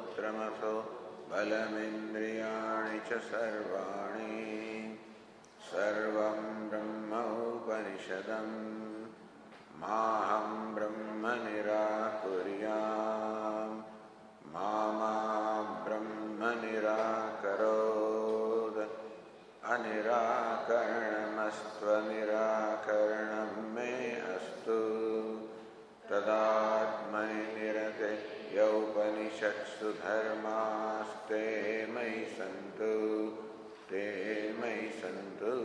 श्रोत्रमथो बलमिन्द्रियाणि च सर्वाणि सर्वं ब्रह्म उपनिषदम् माहं ब्रह्म निराकुर्याम् मा ब्रह्म निराकरोत् अनिराकरणमस्त्वनिराकरणं मे अस्तु तदात्मनि निरते यौपनिषत्सु धर्मास्ते मयि सन्तु ते मयि सन्तु।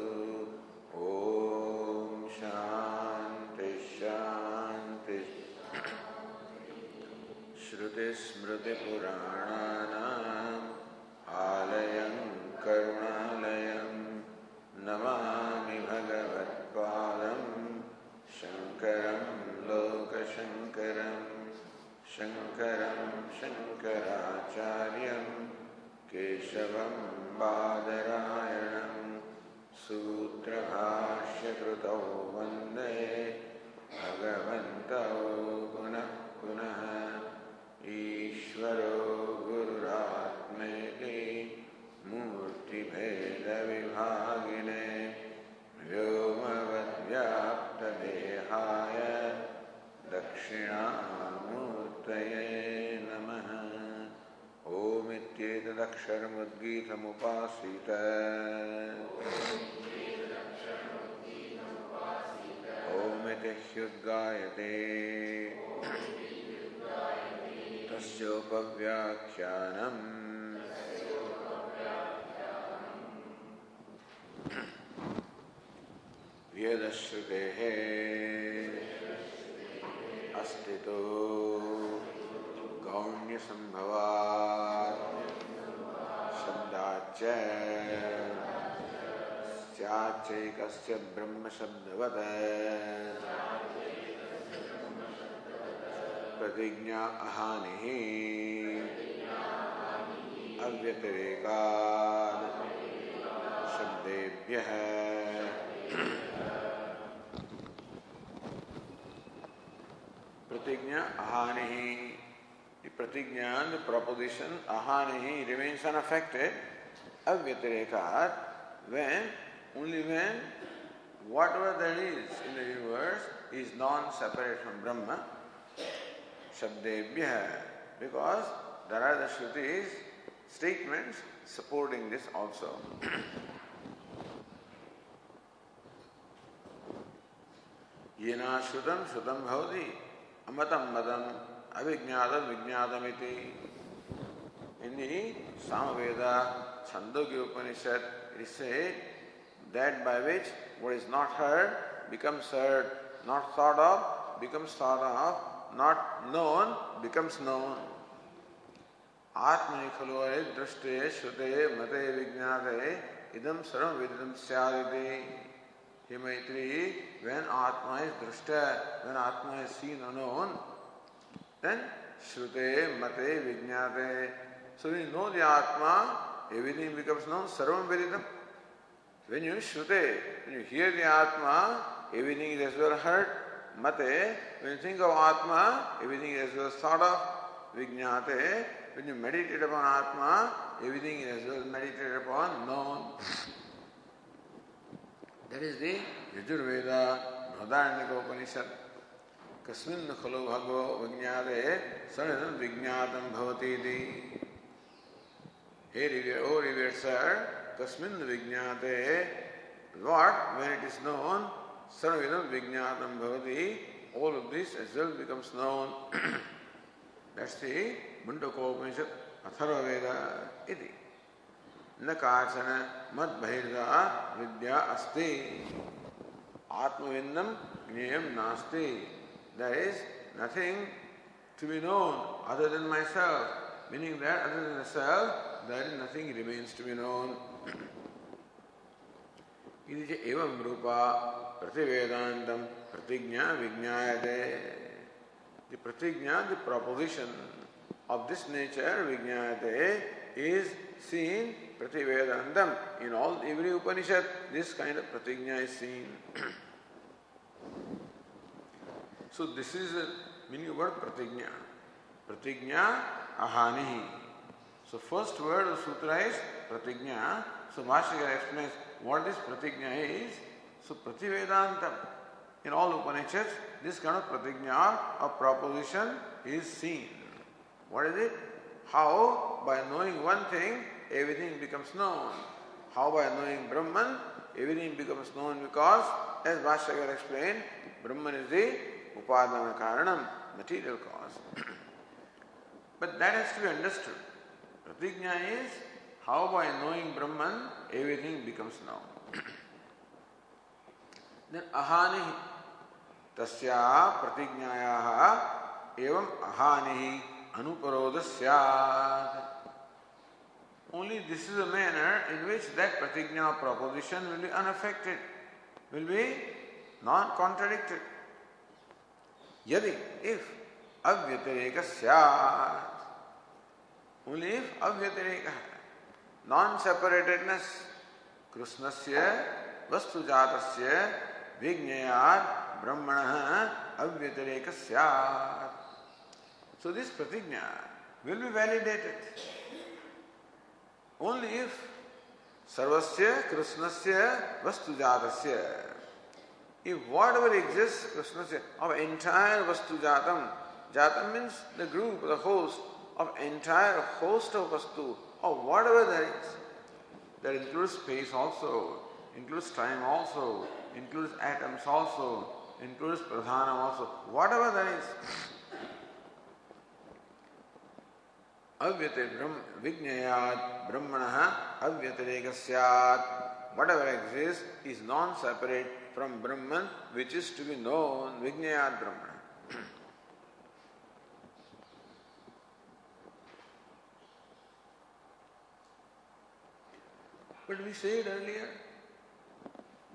ॐ शान्ति शान्ति। श्रुतिस्मृतिपुराणानाम् आलयं करुणालयं नमामि भगवत्पादं शङ्करं लोकशङ्करं शङ्करं शङ्कराचार्यं केशवं बादरायणं सूत्रभाष्यकृतौ वन्दे भगवन्तौ पुनः पुनः। ईश्वरो गुरुरात्मेति मूर्तिभेदविभागिने व्योमवद्व्याप्तदेहाय दक्षिणामूर्तये नमः। ओमित्येतदक्षरमुद्गीतमुपासीत ओमिति ह्युद्गायते तस्योपव्याख्यानम् वेदश्रुतेः अस्तितो गौण्यसम्भवात् शब्दाच्च स्याच्चैकस्य ब्रह्मशब्दवत् प्रतिज्ञा अहानिः अव्यतिरेकात् शब्देभ्यः Pratigna ahanihi. The pratigna, the proposition, ahanihi remains unaffected, avyatirekat, only when whatever there is in the universe is non-separate from Brahma, shabdebhya, because there are the Shrutis, statements supporting this also. Yena shrutam shrutam bhavati. Amatam madam avijñādam vijñādamiti. In the Samaveda, Chhandogya Upanishad, it is said that by which what is not heard becomes heard, not thought of becomes thought of, not known becomes known. Atmani khalu drashte shrute mate vijñāte idam sarvam vididam syāditi. He Maitri, when Atma is drashta, when Atma is seen or known, then Shrute, Mate, Vijñāte. So when you know the Atma, everything becomes known, Sarvam Vedidam. When you Shrute, when you hear the Atma, everything is as well heard. Mate, when you think of Atma, everything is as well thought of. Vijñāte, when you meditate upon Atma, everything is as well meditated upon, known. That is the Yajurveda Bhadaranyaka Upanishad. Kasmin khalo bhagavo vijñāte sanidam vijñātam bhavatiti. Hey, oh revered sir, kasmin vijñāte, what? When it is known, sanidam vijñātam bhavati, all of this as well becomes known. That's the Chhandogya Upanishad Atharva Veda iti. न काचन मद बहिर्दा विद्या अस्ति आत्मविन्नम ज्ञेयम नास्ति. There is nothing to be known other than myself, meaning that other than the self there is nothing remains to be known. Iti cha evam rupa prativedantam pratigna vijñāyate. The pratigna, the proposition of this nature, vijñāyate, is seen Prativedantam. In every Upanishad, this kind of pratigna is seen. So this is the meaning of word pratigna. Pratigna ahanihi. So first word of sutra is pratigna. So Bhashyakara explains what this pratigna is. So Prativedantam, in all Upanishads, this kind of pratigna or proposition is seen. What is it? How by knowing one thing, everything becomes known. How by knowing Brahman, everything becomes known because, as Bhashyakara explained, Brahman is the upadana karanam, material cause. But that has to be understood. Pratigna is how by knowing Brahman, everything becomes known. Then ahani tasya pratignayaha evam ahani anuparoda syat. Only this is a manner in which that pratigna proposition will be unaffected, will be non-contradicted. Yadi, if avyatireka syat, only if avyatireka, non-separatedness, krishnasya vastujatasya vignayat brahmana avyatireka syat. So this pratigna will be validated only if sarvasya krishnasya vastujatasya, if whatever exists krishnasya of entire vastujatam, jatam means the group, the host of entire host of vastu, or whatever there is, that includes space also, includes time also, includes atoms also, includes pradhanam also, whatever there is. Avyate vignayat brahmanaha avyatireka syat. Whatever exists is non-separate from Brahman, which is to be known, vignayat brahmana. But we said earlier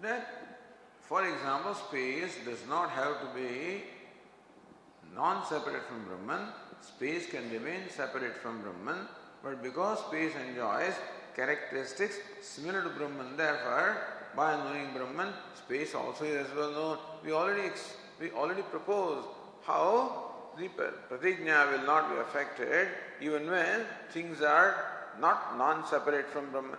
that, for example, space does not have to be non-separate from Brahman. Space can remain separate from Brahman, but because space enjoys characteristics similar to Brahman, therefore, by knowing Brahman, space also is as well known. We already proposed how the pratigna will not be affected even when things are not non-separate from Brahman.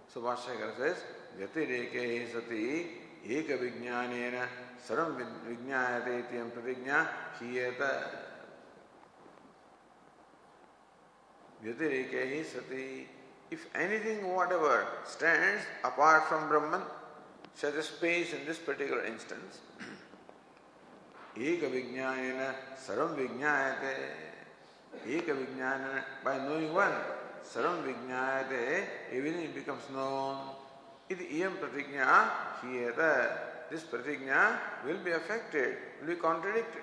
So Bhashyakara says, Vyatireke sati eka vijnanena saram vijnayate ityam pratigna hiyata. Vyatireke sati. If anything, whatever, stands apart from Brahman, such as space in this particular instance, eka vijnanena saram vijnayate. Eka vijnanena, by knowing one, saram vijnayate, everything becomes known. Iti iyam pratigna hiyata. This pratigna will be affected, will be contradicted.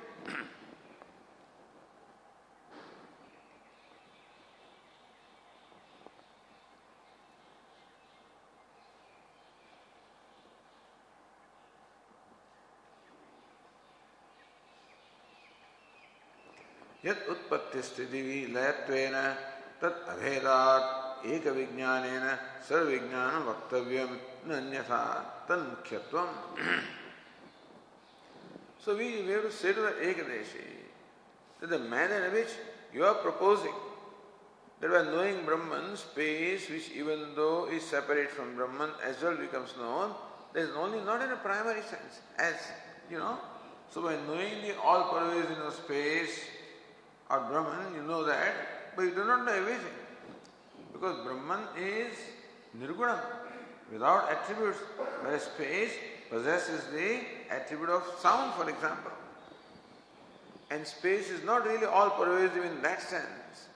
Yat utpatti sthiti layatvena tat abhedat eka vijnanena sarvijnanam vaktavyam nanyatha tan mukhyatvam. So we have to say to the Ekadeshi that the manner in which you are proposing that by knowing Brahman, space which even though is separate from Brahman as well becomes known, there is only not in a primary sense, as you know. So by knowing the all-pervasive of space or Brahman, you know that, but you do not know everything. Because Brahman is nirgunam, without attributes, whereas space possesses the attribute of sound, for example. And space is not really all-pervasive in that sense.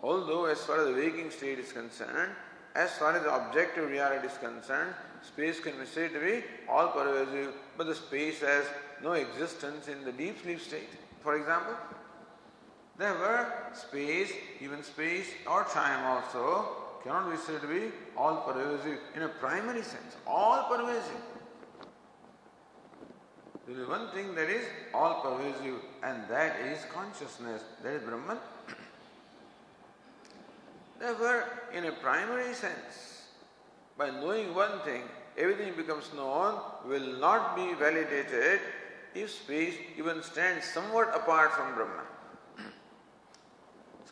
Although as far as the waking state is concerned, as far as the objective reality is concerned, space can be said to be all-pervasive, but the space has no existence in the deep sleep state, for example. Therefore, space, even space or time also, cannot be said to be all-pervasive in a primary sense, all-pervasive. There is one thing that is all-pervasive, and that is consciousness, that is Brahman. Therefore, in a primary sense, by knowing one thing, everything becomes known, will not be validated if space even stands somewhat apart from Brahman.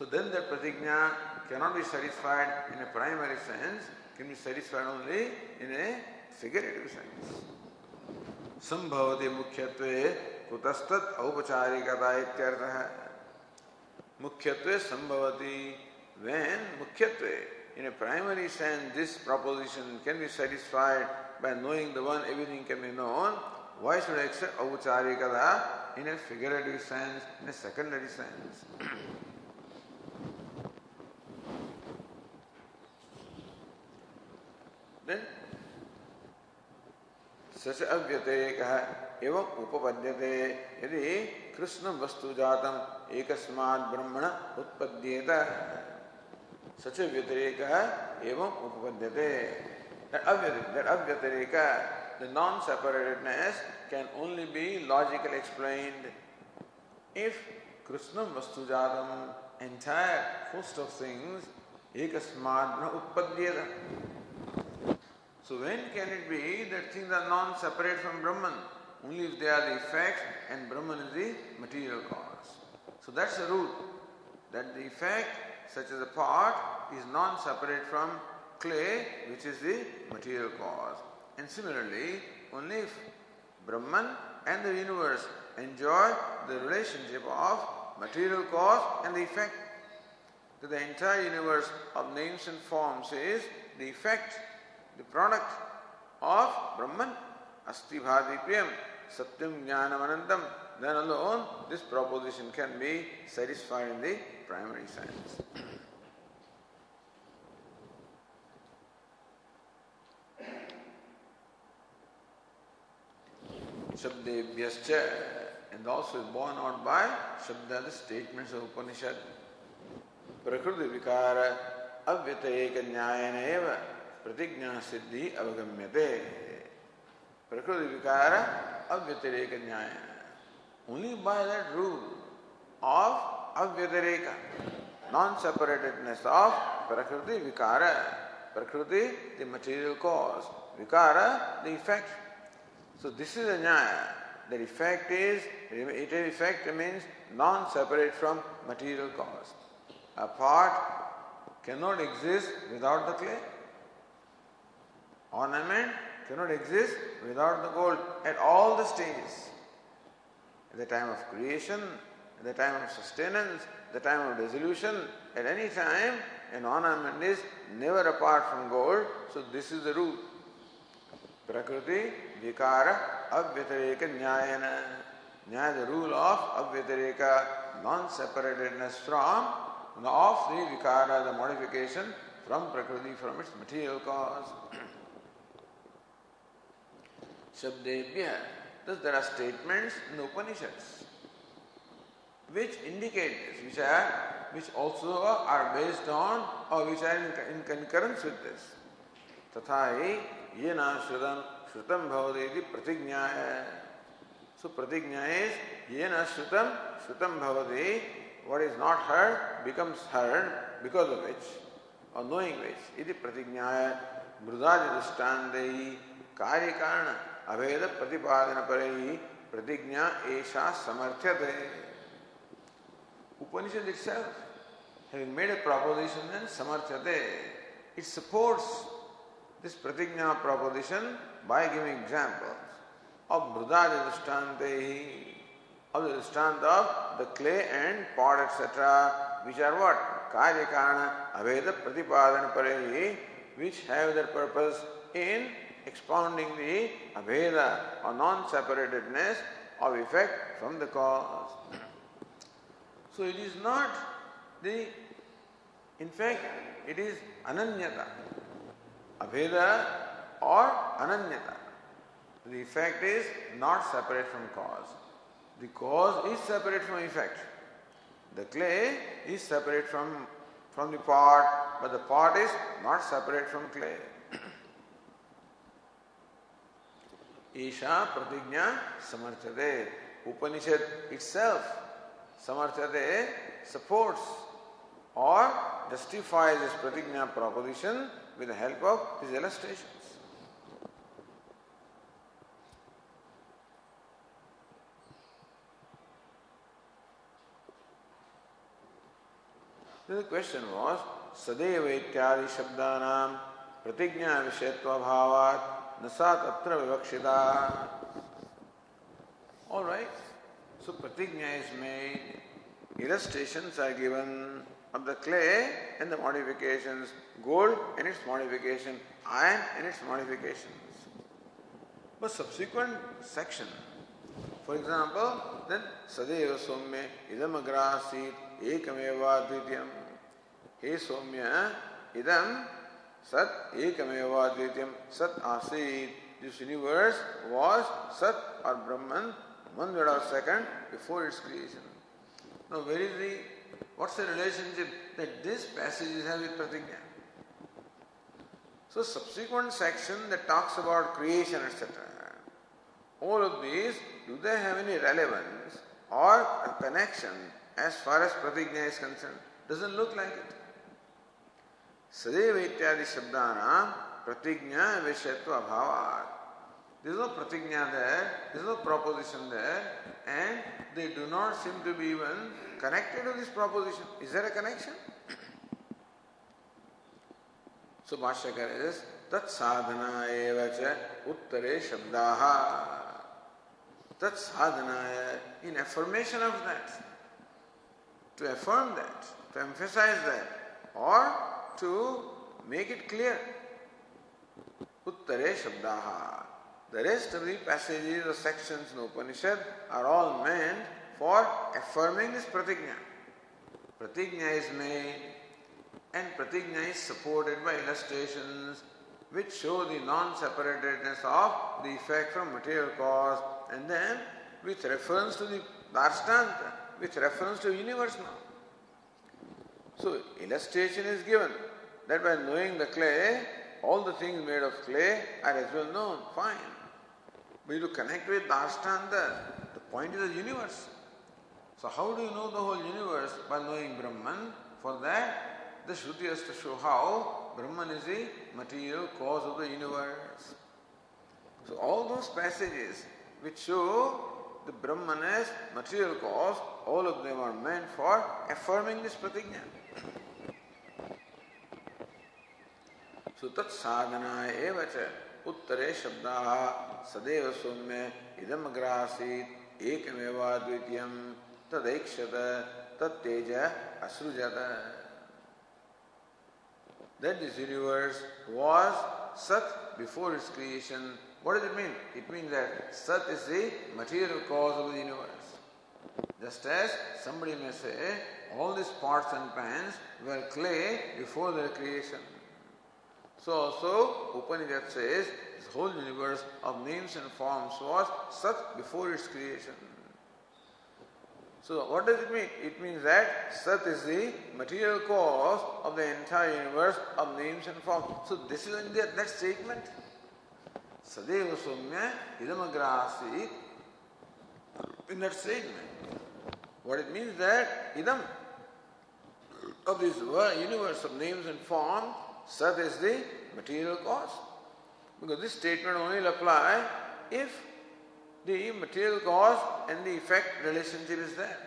So then that pratigna cannot be satisfied in a primary sense, can be satisfied only in a figurative sense. Sambhavati mukhyatve kutastat aupacharikata ityartha. Mukhyatve sambhavati, when mukhyatve, in a primary sense, this proposition can be satisfied by knowing the one, everything can be known. Why should I accept aupacharikata in a figurative sense, in a secondary sense? Then, such avyateka evam upapadyate yadi krishnam vastu jatam ekasmad brahmana utpadyeta. Such a vyatireka evam upapadyate. That avyatireka, the non-separatedness, can only be logically explained if krishnam vastu jatam, entire host of things, ekasmad brahmana utpadyeta. So when can it be that things are non-separate from Brahman? Only if they are the effect and Brahman is the material cause. So that's the rule, that the effect, such as a pot, is non-separate from clay, which is the material cause. And similarly, only if Brahman and the universe enjoy the relationship of material cause and the effect, that the entire universe of names and forms is the effect, the product of Brahman, Asti Bhati Priyam, Satyam Jnanam Anantam, then alone this proposition can be satisfied in the primary sense. Shabdebhyascha, and also is borne out by Shabda, the statements of Upanishad. Prakriti Vikara Avyatayeka Nyayana Eva Pratigna Siddhi Avagamyate. Prakriti Vikara Avyatireka Nyayana. Only by that rule of Avyatireka, non-separatedness of Prakriti Vikara. Prakriti, the material cause. Vikara, the effect. So this is a Nyaya. The effect remains non-separate from material cause. A pot cannot exist without the clay. Ornament cannot exist without the gold at all the stages. At the time of creation, at the time of sustenance, the time of dissolution, at any time, an ornament is never apart from gold. So this is the rule. Prakriti, Vikara, Avyatireka, Nyayana. Nyaya, the rule of Avyatireka, non-separatedness from, of the Vikara, the modification from Prakriti, from its material cause. Shabdebhya. Thus there are statements in the Upanishads which indicate this, which also are based on or which are in concurrence with this. Tathai yena shrutam bhavati pratignyaya. So pratignya is yena shrutam bhavati. What is not heard becomes heard, because of which, or knowing which, iti pratignyaya mrudajadushtandai karyakarana aveda pratipadana parai pratignya esha samarthyate. Upanishad itself, having made a proposition, and samarthyate, it supports this pratignya proposition by giving examples of mrudajadushtandai, of the drishtanta of the clay and pot, etc., which are what? Karyakarana aveda pratipadana parai, which have their purpose in expounding the abheda or non-separatedness of effect from the cause. So it is not in fact, it is ananyata, abheda or ananyata. The effect is not separate from cause. The cause is separate from effect. The clay is separate from the pot, but the pot is not separate from clay. Isha pratignya samarthate. Upanishad itself, samarthate, supports or justifies this pratignya proposition with the help of his illustrations. Then the question was, Sadeva ityadi shabdanam pratignya vishayatva bhavat nasat atra vivakshita. All right. So pratignya is made. Illustrations are given of the clay and the modifications, gold and its modification, iron and its modifications. But subsequent section, for example, then Sadeva Somya idam agrasit ekameva dvityam. He Somya idam sat ekameva dvityam sat asit. This universe was Sat or Brahman 1/3 second before its creation. Now, what's the relationship that this passage has with Pratignya? So, subsequent section that talks about creation, etc. All of these, do they have any relevance or a connection as far as Pratignya is concerned? Doesn't look like it. Sadeva ityadi shabdana pratignya vishayatva bhavat. There is no pratignya there, there is no proposition there, and they do not seem to be even connected to this proposition. Is there a connection? So Bhashyakara is tat sadhana evacha uttare shabdaha. Tat sadhana, in affirmation of that, to affirm that, to emphasize that, or to make it clear. Uttare shabdaha. The rest of the passages or sections in Upanishad are all meant for affirming this pratignya. Pratignya is made, and pratignya is supported by illustrations which show the non-separatedness of the effect from material cause, and then with reference to the Darstanta, with reference to universe now. So illustration is given that by knowing the clay, all the things made of clay are as well known, fine. But you connect with Darstanta, the point is the universe. So how do you know the whole universe? By knowing Brahman. For that, the Shruti has to show how Brahman is the material cause of the universe. So all those passages which show the Brahman as material cause, all of them are meant for affirming this pratignya. So tat sadhana evacha uttare shabdaha sadeva somya idam agrasit ekameva dvityam tadekshata tat teja asrujata. That this universe was Sat before its creation. What does it mean? It means that Sat is the material cause of the universe. Just as somebody may say, all these pots and pans were clay before their creation. So also Upanishad says this whole universe of names and forms was Sat before its creation. So what does it mean? It means that Sat is the material cause of the entire universe of names and forms. So this is in that statement. Sadeva Somya idamagrasi. In that statement, what it means that idam of this universe of names and forms, Sat is the material cause. Because this statement only will apply if the material cause and the effect relationship is there.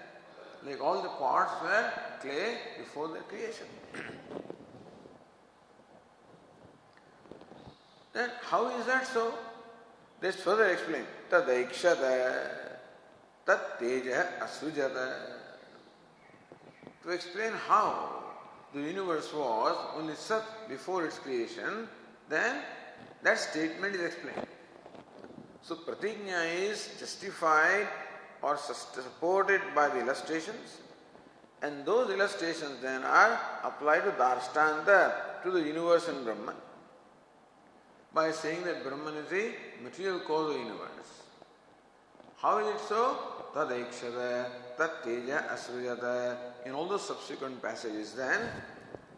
Like all the parts were clay before their creation. Then how is that so? Let's further explain. Tadaikshata tat teja asujata. To explain how the universe was only Sat before its creation, then that statement is explained. So pratignya is justified or supported by the illustrations, and those illustrations then are applied to Darstanta, to the universe and Brahman, by saying that Brahman is the material cause of the universe. How is it so? Tadekshata, tat teja asrujata. In all those subsequent passages then,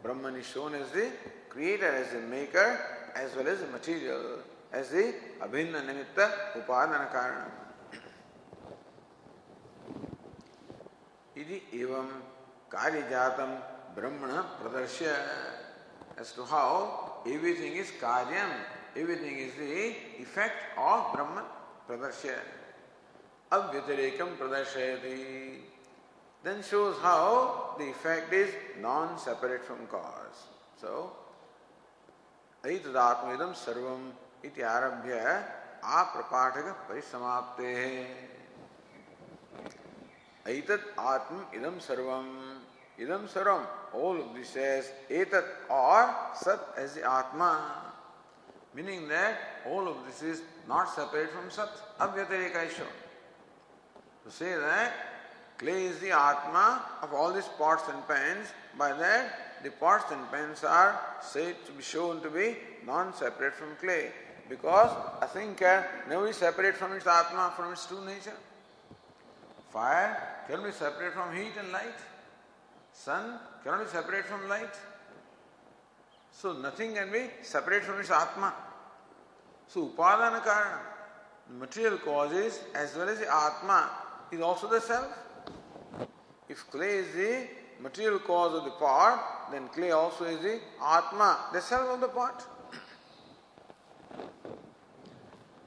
Brahman is shown as the creator, as the maker, as well as the material, as the abhinna nimitta upadana karana. Idi evam karyajatam brahmana pradarshya. As to how everything is karyam, everything is the effect of Brahman pradarshya. Avyatirekam pradarshayati. then shows how the effect is non-separate from cause. So, aitadatmaidam sarvam iti arabhya aprapataka parisamapte. Aitat atma idam sarvam. Idam sarvam. All of this says etat or sat as the atma. Meaning that all of this is not separate from sat. Abhyatareka is shown. To say that clay is the atma of all these pots and pans, by that the pots and pans are said to be shown to be non-separate from clay. Because a thing can never be separate from its atma, from its true nature. Fire cannot be separate from heat and light. Sun cannot be separate from light. So nothing can be separate from its atma. So upadana karana, the material causes as well as the atma is also the self. If clay is the material cause of the pot, then clay also is the atma, the self of the pot.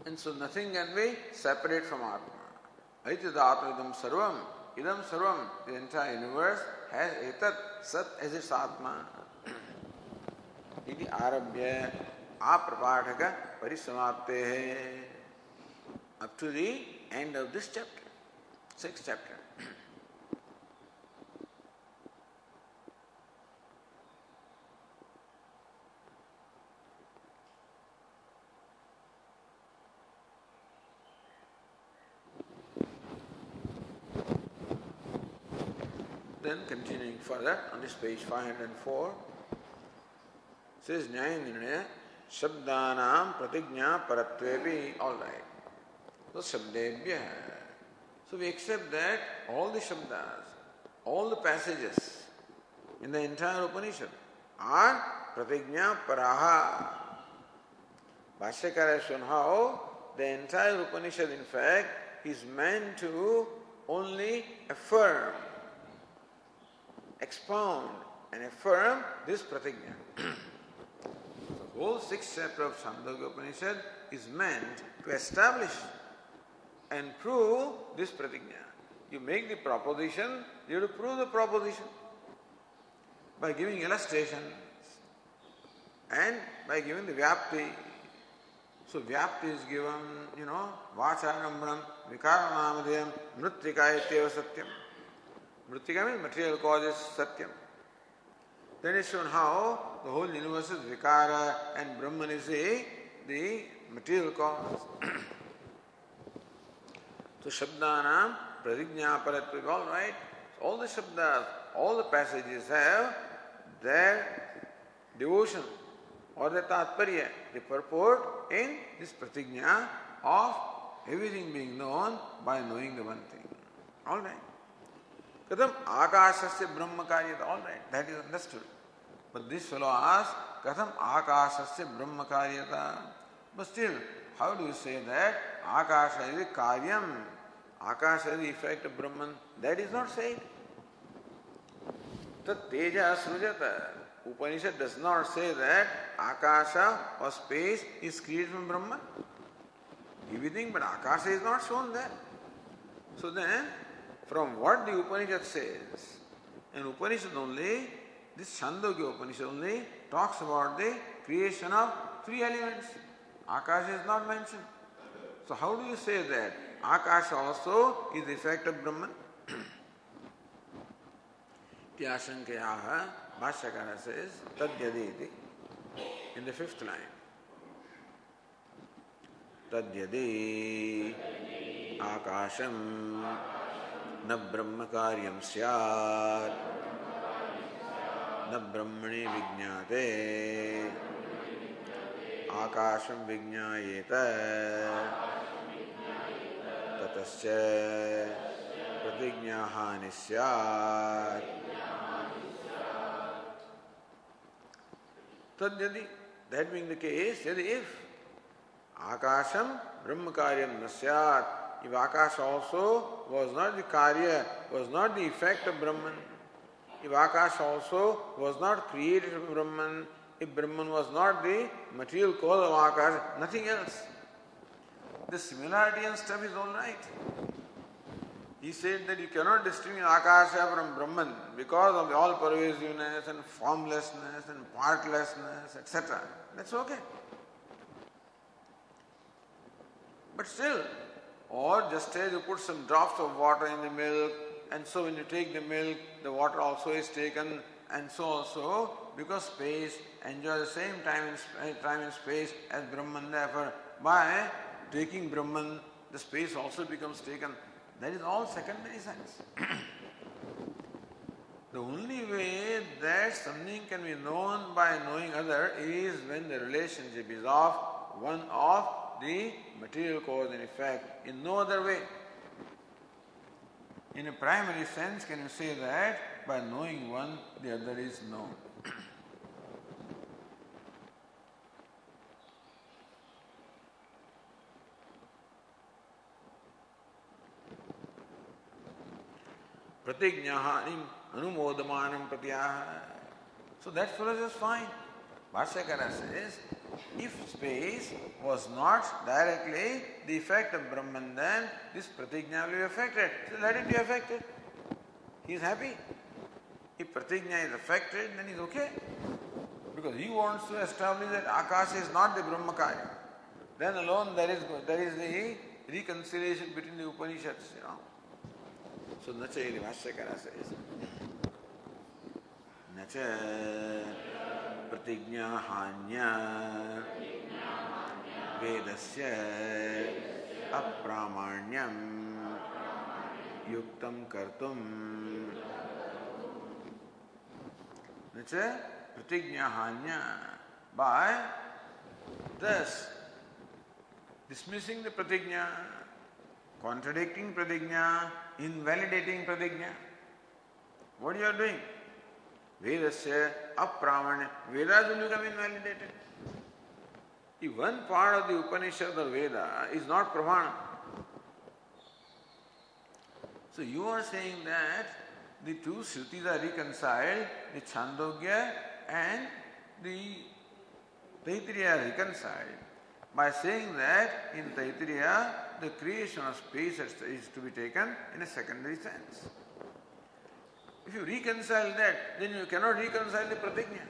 And so nothing can be separate from atma. Aityadatma idam sarvam. Idam sarvam, the entire universe has etat, sat as its atma. Iti arabhya aprapataka parisamapte. Up to the end of this chapter, 6th chapter. Then continuing further on this page 504, says Nyaya Nirnaya Shabdanam Pratignya Paratvepi. All right. So Shabdebhya. So we accept that all the Shabdas, all the passages in the entire Upanishad are Pratignya Paraha. Bhashyakara has shown how the entire Upanishad in fact is meant to only affirm, expound and affirm this pratignya. The whole 6th chapter of Chhandogya Upanishad is meant to establish and prove this pratignya. You make the proposition, you have to prove the proposition by giving illustrations and by giving the vyapti. So vyapti is given, vacharambram, vikaranamodhyam, mritika ityeva satyam. Mritika means material cause is satyam. Then it's shown how the whole universe is vikara and Brahman is the material cause. So Shabdanam Pratignya Paratva, all right. So all the Shabdas, all the passages have their devotion or their tatparya, the purport in this pratignya of everything being known by knowing the one thing. All right. Katham akashasya brahma karyata. All right, that is understood. But this fellow asks, Katham akashasya brahma karyata. But still, how do you say that akasha is the karyam? Akasha is the effect of Brahman. That is not said. Tat teja srujata. Upanishad does not say that akasha or space is created from Brahman. Everything but akasha is not shown there. So then, from what the Upanishad says, and Upanishad only, this Chhandogya Upanishad only talks about the creation of 3 elements. Akasha is not mentioned. So how do you say that Akasha also is the effect of Brahman? Tyashankayaha, Bhashyakara says, Tadyaditi, in the 5th line. Tadyadi Akasham na Brahma karyam syat na Brahmani vijñāte Akasham vijñāyeta tatasya pratigñāhani syat. Tadyadi, that being the case, yadi if Akasham Brahma karyam nasyat, if Akasha also was not the karya, was not the effect of Brahman, if Akasha also was not created from Brahman, if Brahman was not the material cause of Akasha, nothing else. The similarity and stuff is all right. He said that you cannot distinguish Akasha from Brahman because of the all-pervasiveness and formlessness and partlessness, etc. That's okay. But still, or just as you put some drops of water in the milk, and so when you take the milk, the water also is taken, and so also, because space enjoys the same time and space as Brahman, therefore, by taking Brahman, the space also becomes taken. That is all secondary sense. The only way that something can be known by knowing other is when the relationship is of one of the material cause and effect. In no other way. In a primary sense, can you say that by knowing one, the other is known? Pratignahanim anumodamanam pratyaha. So that fellow is fine. Bhashyakara says, if space was not directly the effect of Brahman, then this pratigna will be affected. So let it be affected. He is happy. If pratigna is affected, then he is okay. Because he wants to establish that Akasha is not the Brahmakaya. Then alone there is the reconciliation between the Upanishads, So Nacha iti Bhashyakara says, Nacha pratigna hanya vedasya apramanyam yuktam kartum. Nacha pratigna hanya, by thus dismissing the pratigna, contradicting pratigna, invalidating pratigna. What you are doing? Vedasya apramanya. Vedas will become invalidated. If one part of the Upanishad or Veda is not pramana, so you are saying that the two Shrutis are reconciled, the Chhandogya and the Taittiriya are reconciled by saying that in Taittiriya the creation of space is to be taken in a secondary sense. If you reconcile that, then you cannot reconcile the pratigna.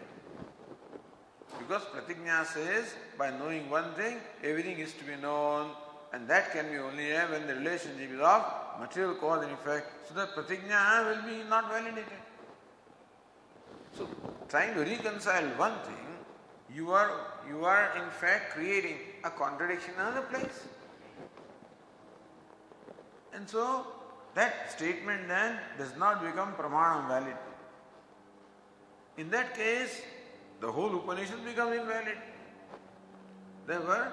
Because pratigna says, by knowing one thing, everything is to be known, and that can be only when the relationship is of material cause and effect, so that pratigna will be not validated. So, trying to reconcile one thing, you are in fact creating a contradiction in another place. And so, that statement then does not become pramanam valid. In that case, the whole Upanishad becomes invalid. Therefore,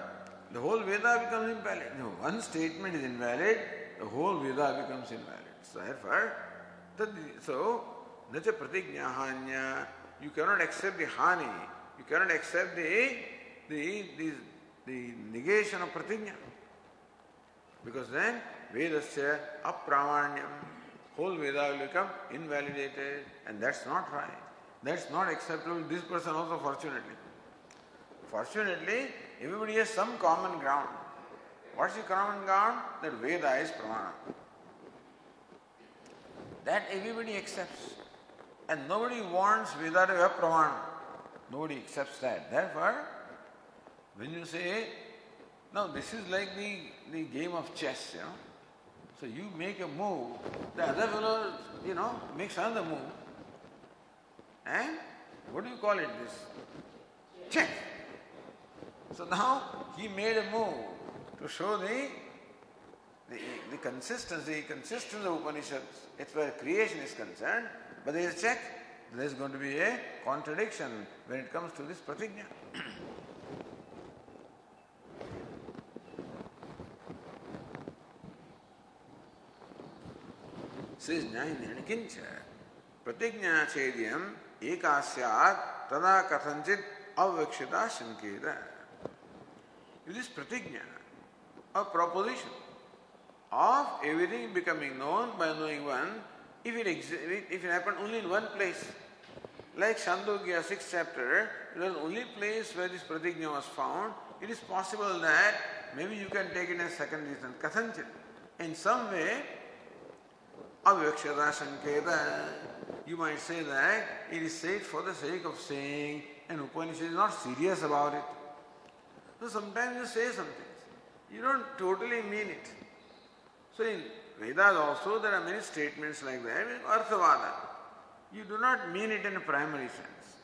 the whole Veda becomes invalid. No, one statement is invalid, the whole Veda becomes invalid. So, therefore, nacha pratigna hanya, you cannot accept the hani, you cannot accept the negation of pratigna. Because then, Vedasya apramanyam, whole Veda will become invalidated, and that's not right. That's not acceptable to this person also, fortunately. Fortunately, everybody has some common ground. What's the common ground? That Veda is pramana. That everybody accepts. And nobody wants Veda to have pramana. Nobody accepts that. Therefore, when you say, now this is like the game of chess, So you make a move, the other fellow, makes another move. And what do you call it, this? Check. So now he made a move to show the consistency of Upanishads. It's where creation is concerned, but there is a check. There is going to be a contradiction when it comes to this pratigna. Says Jnana Kincha pratigna chedyam ekasyat tada kathanchit avakshita shanketa. If this pratigna, a proposition of everything becoming known by knowing one, if it happened only in one place, like Chhandogya 6th chapter, it was the only place where this pratigna was found, it is possible that maybe you can take it as second reason, kathanchit. In some way, Avyakshata Sanketa. You might say that it is said for the sake of saying, and Upanishad is not serious about it. So sometimes you say some things, you don't totally mean it. So in Vedas also there are many statements like that, Arthavada. You do not mean it in a primary sense.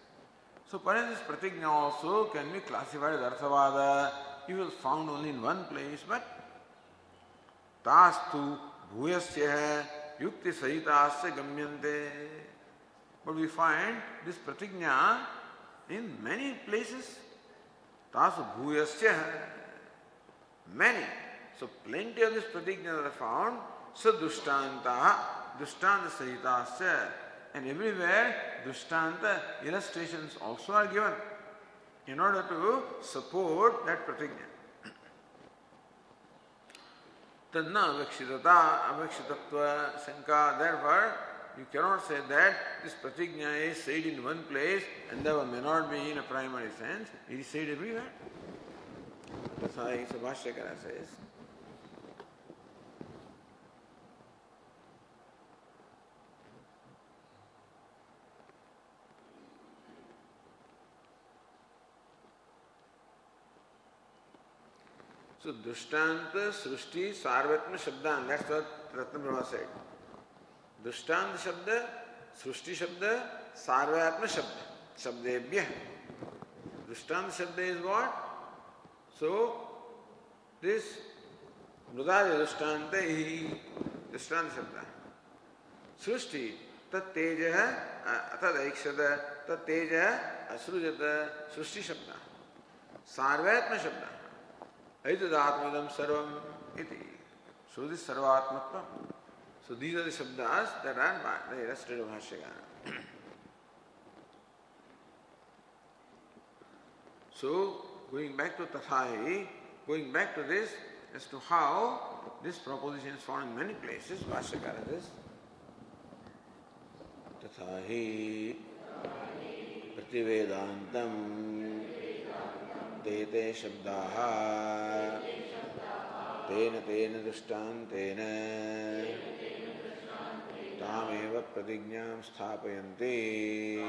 So perhaps this pratigna also can be classified as Arthavada. You will found only in one place, but Tastu Bhuyasya Yukti Sahitasya Gamyante. But we find this pratigna in many places. Tasu Bhuyasya, many. So plenty of this pratigna are found. Sadushtanta, Dushtanta Sahitasya. And everywhere Dushtanta illustrations also are given in order to support that pratigna. Tadna avakshitata, avakshitatva, sanka. Therefore, you cannot say that this pratigna is said in one place and therefore may not be in a primary sense. It is said everywhere. That's how Bhashyakara says. So, Dushtanta, Srushti, Sarvatma, Shabdan. That's what Ratnaprabha said. Dushtanta Shabda, Srushti Shabda, Sarvatma Shabda. Shabdebhyah. Dushtanta Shabda is what? So, this Mrudari Dushtanta hi Dushtanta Shabda. Srushti, Tat Teja, Tad Aikshada, Tat Teja, Asrujata, Srushti Shabda. Sarvatma Shabda. Aitadatmadam sarvam iti. So this sarvatmatvam. So these are the shabdas that are by the illustrative Bhashyakara. So going back to Tathahi, going back to this as to how this proposition is found in many places, Bhashyakara says, Tathahi Prativedantam Tete Shabdaha Tena Tena Dushtantena Tameva Pratignyam Sthapayanti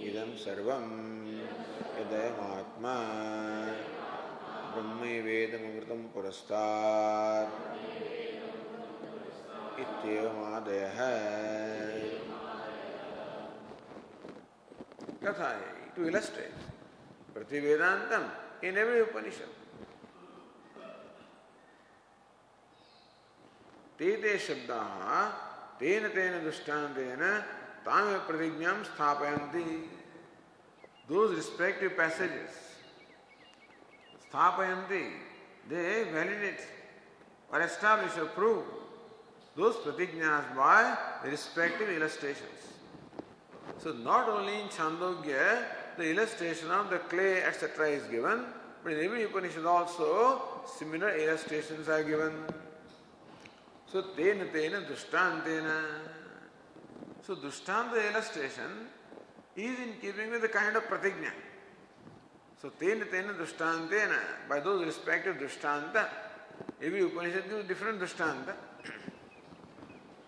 Idam Sarvam Yadayam Atma Brahmai Vedam Amritam Purastat Ityevam Adayaha. Kathai, to illustrate Prativedantam in every Upanishad. Tete Shabdaha Tena Tena Dushtantena Tameva Pratignyam Sthapayanti. Those respective passages, Sthapayanti, they validate or establish or prove those pratignyas by the respective illustrations. So not only in Chhandogya the illustration of the clay etc. is given, but in every Upanishad also similar illustrations are given. So Tena Tena Dushtantena. So Dushtanta illustration is in keeping with the kind of pratignya. So Tena Tena Dushtantena, by those respective Dushtanta, every Upanishad gives different Dushtanta.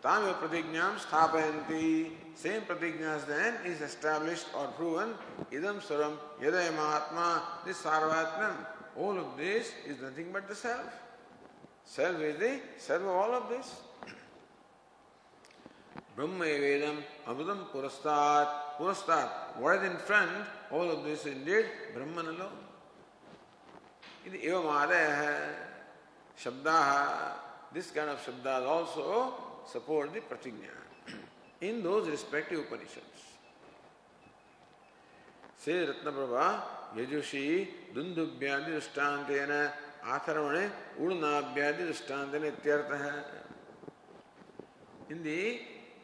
Tamya pratignyam sthapayanti. Same pratignyas then is established or proven. Idam saram yadaya mahatma. This sarvatmam. All of this is nothing but the self. Self is the self of all of this. Brahma Vedam Amritam Purastat. Purastat. What is in front? All of this is indeed Brahman alone. In the Evam Adaya Shabdaha. This kind of Shabdas also support the pratignya in those respective Upanishads. Say Ratnaprabha, Yajushi, Dundubhyadi Dushtantena, Atharvane, Udunabhyadi Dushtantena Ityartaha. In the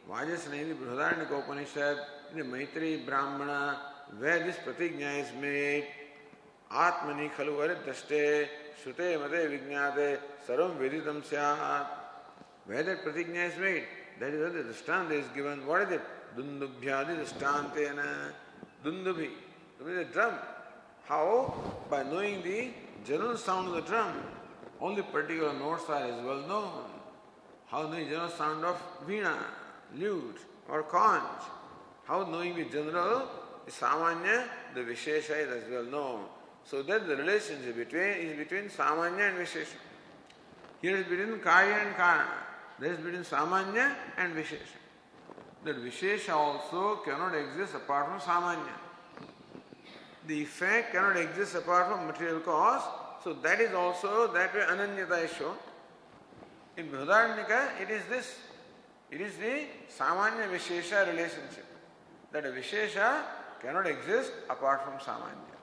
Vajasana, the Brihadaranyaka Upanishad, in the Maitri Brahmana, where this pratignya is made, Atmani Khalu Varidashte, Shute Mate Vijnate, Sarvam Veditam Syat. Where that pratignya is made, that is where the drishtanta is given. What is it? Dundubhyadi drishtantena. Dundubhi. The drum. How? By knowing the general sound of the drum. Only particular notes are as well known. How knowing the general sound of veena, lute or conch? How knowing the general, the samanya, the vishesha is as well known. So that the relationship is between samanya and vishesha. Here is between karya and karana. There is between samanya and vishesha. That vishesha also cannot exist apart from samanya. The effect cannot exist apart from material cause. So that is also that way ananyata is shown. In Brihadaranyaka, it is this. It is the samanya vishesha relationship. That a vishesha cannot exist apart from samanya.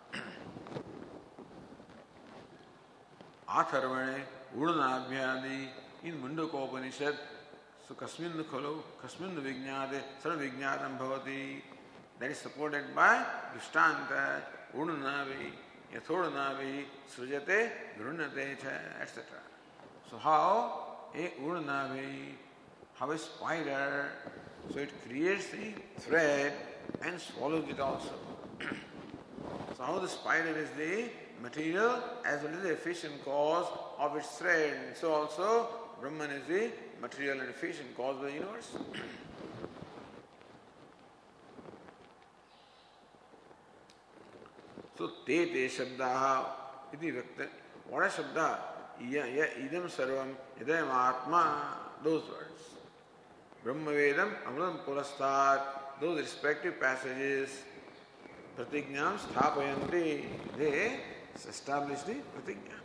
Atharvane, Udanabhyadi, in Mundaka Upanishad, so kasmin khalo, kasmin vijnade, sarva vijnadam bhavati. That is supported by Drishtanta, Udanavi, Yathodanavi, Srujate, Grunate, etc. So how a Udanavi, how a spider, so it creates the thread and swallows it also. So how the spider is the material as well as the efficient cause of its thread. So also Brahman is the material and efficient cause of the universe. So te te shabdaha iti vyakta. What are shabda? Ya idam sarvam idam atma. Those words. Brahma Vedam Amrutam Purastat. Those respective passages. Pratignyam sthapayanti. They establish the pratignya.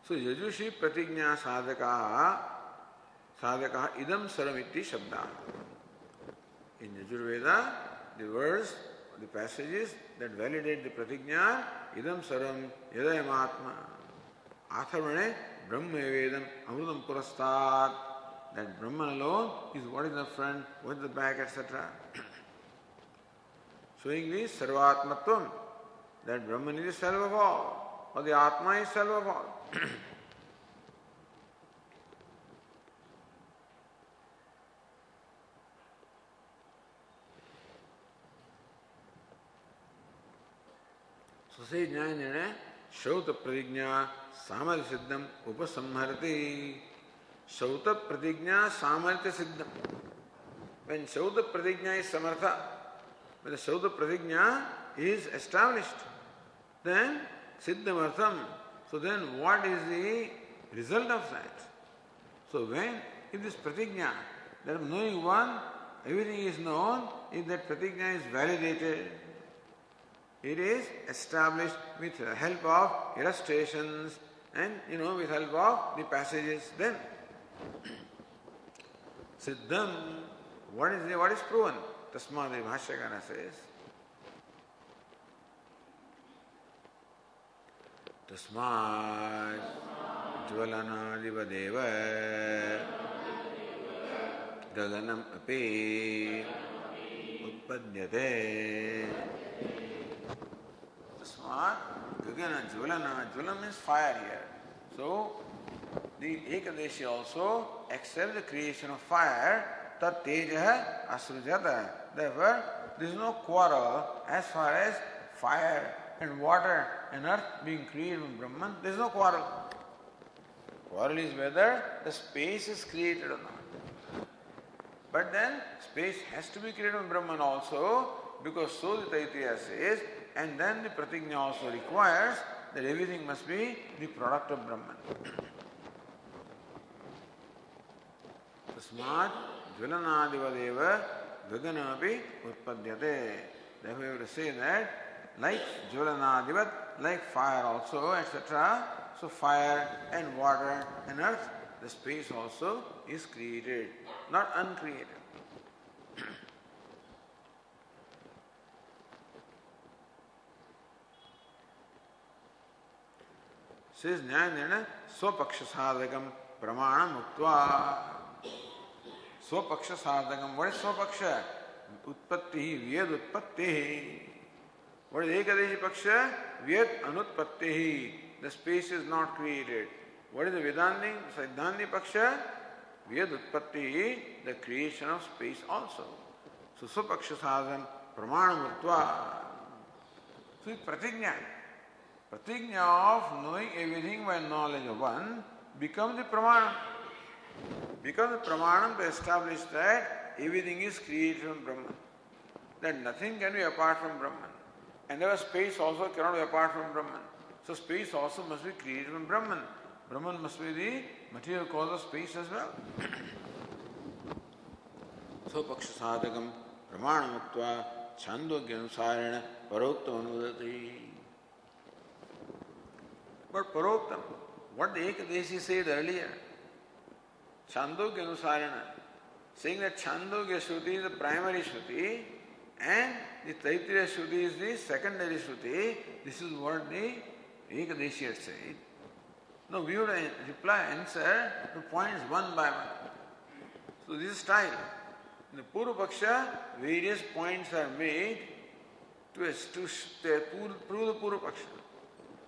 So Yajushi Pratignya Sadhakaha idam saramiti shabda. In Yajurveda, the words, the passages that validate the pratignya, idam saram yadayam atma. Atharvane Brahma Vedam Amrutam Purastat. That Brahman alone is what is the front, what is the back, etc. Showing the sarvatmatvam, that Brahman is the self of all, or the Atma is self of all. So says Jnana, Shauta Pratignya Samartya Siddham Upasamharati. Shauta Pratignya Samartya Siddham. When Shauta Pratignya is Samartha, when the Shauta Pratignya is established, then Siddham Artham. So then what is the result of that? So when, if this pratignya, that knowing one, everything is known, if that pratignya is validated, it is established with the help of illustrations and, with help of the passages, then Siddham, what is proven? Tasmad the Bhashyakara says, Tasmad Jvalanadivadeva Gaganam api Utpadyate. Tasmad Gagana Jvalana. Jvalana means fire here. So the Ekadeshi also accepts the creation of fire. Tat tejaha asrujata. Therefore, there is no quarrel as far as fire and water and earth being created from Brahman. There is no quarrel. Quarrel is whether the space is created or not. But then space has to be created from Brahman also, because so the Taitya says, and then the Pratignya also requires that everything must be the product of Brahman. Tasmad Jvalanadivadeva Gaganapi Utpadyate. Therefore you have to say that like Jvalanadivat, like fire also, etc. So fire and water and earth, the space also is created, not uncreated. Says Nyayana, Swapaksha sadhakam pramanam uktva. Swapaksha sadhakam. What is Swapaksha? Utpatti, Vyad Utpatti. What is Ekadeshi Paksha? Vyad Anutpatti. The space is not created. What is the Vedanti? Siddhanti Paksha? Vyad Utpatti, the creation of space also. So Swapaksha sadhakam pramanamutva. So pratigna. Pratigna of knowing everything by knowledge of one becomes the pramanam. Becomes the pramanam to establish that everything is created from Brahman. That nothing can be apart from Brahman. And therefore space also cannot be apart from Brahman. So space also must be created from Brahman. Brahman must be the material cause of space as well. So paksha sadhakam pramanamutva Chhandogya Upanishad paroktam anudati. But paroktam, what the Ekadeshi said earlier, Chhandogya Upanishad, saying that Chhandogya Shruti is the primary Shruti and the Taittiriya Shruti is the secondary Shruti. This is what the Ekadeshi had said. Now we would answer to points one by one. So this is style. In the Purva Paksha, various points are made to prove the Purva Paksha.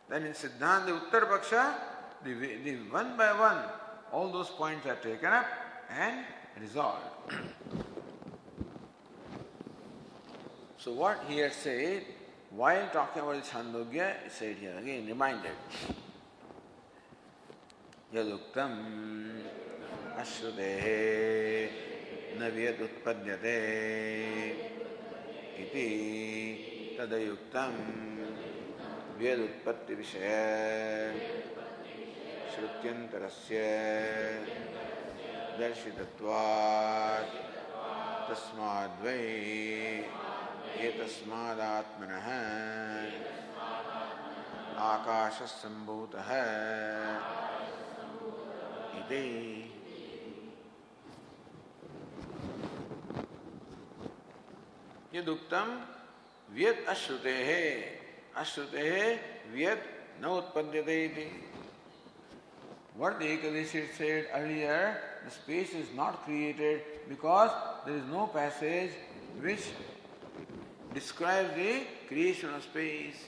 Then in Siddhanta, the Uttar Paksha, the one by one, all those points are taken up and resolved. So what he had said, while talking about the Chhandogya, he said here again, reminded. Yaduktam ashrudehe navyat utpadyate iti tadayuktam vyad utpatti vishaya shrutyantarasya darshitatvat tasmadvai etasmadatmanah akashasambhutah iti. Yaduktam vyad ashrutehe vyad na utpadyate iti. What the Ekadeshi said earlier, the space is not created because there is no passage which describes the creation of space.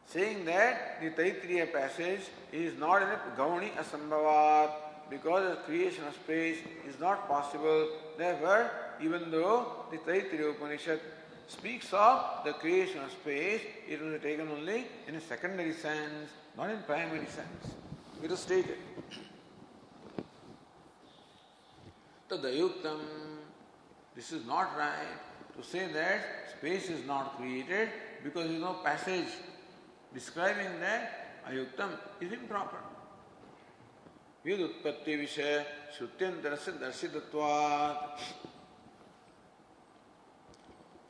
Saying that the Taittiriya passage is not in a Gauni Asambhavat because the creation of space is not possible. Therefore, even though the Taittiriya Upanishad speaks of the creation of space, it was taken only in a secondary sense, not in primary sense. It is stated. Tadayuktam, this is not right to say that space is not created because there is no passage describing that. Ayuktam is improper. Vyad utpatti vishaya shrutyantarasya darshitatvat.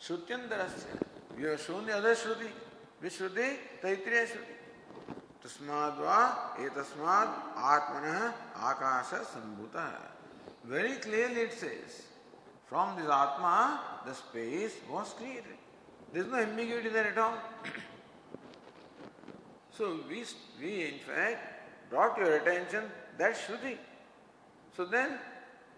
Shrutyantarasya. You have shown the other Shruti. Which Shruti? Taittiriya Shruti. Tasmadva etasmad atmanah akasha sambhuta. Very clearly it says, from this Atma, the space was created. There is no ambiguity there at all. So we in fact brought your attention that Shruti. So then,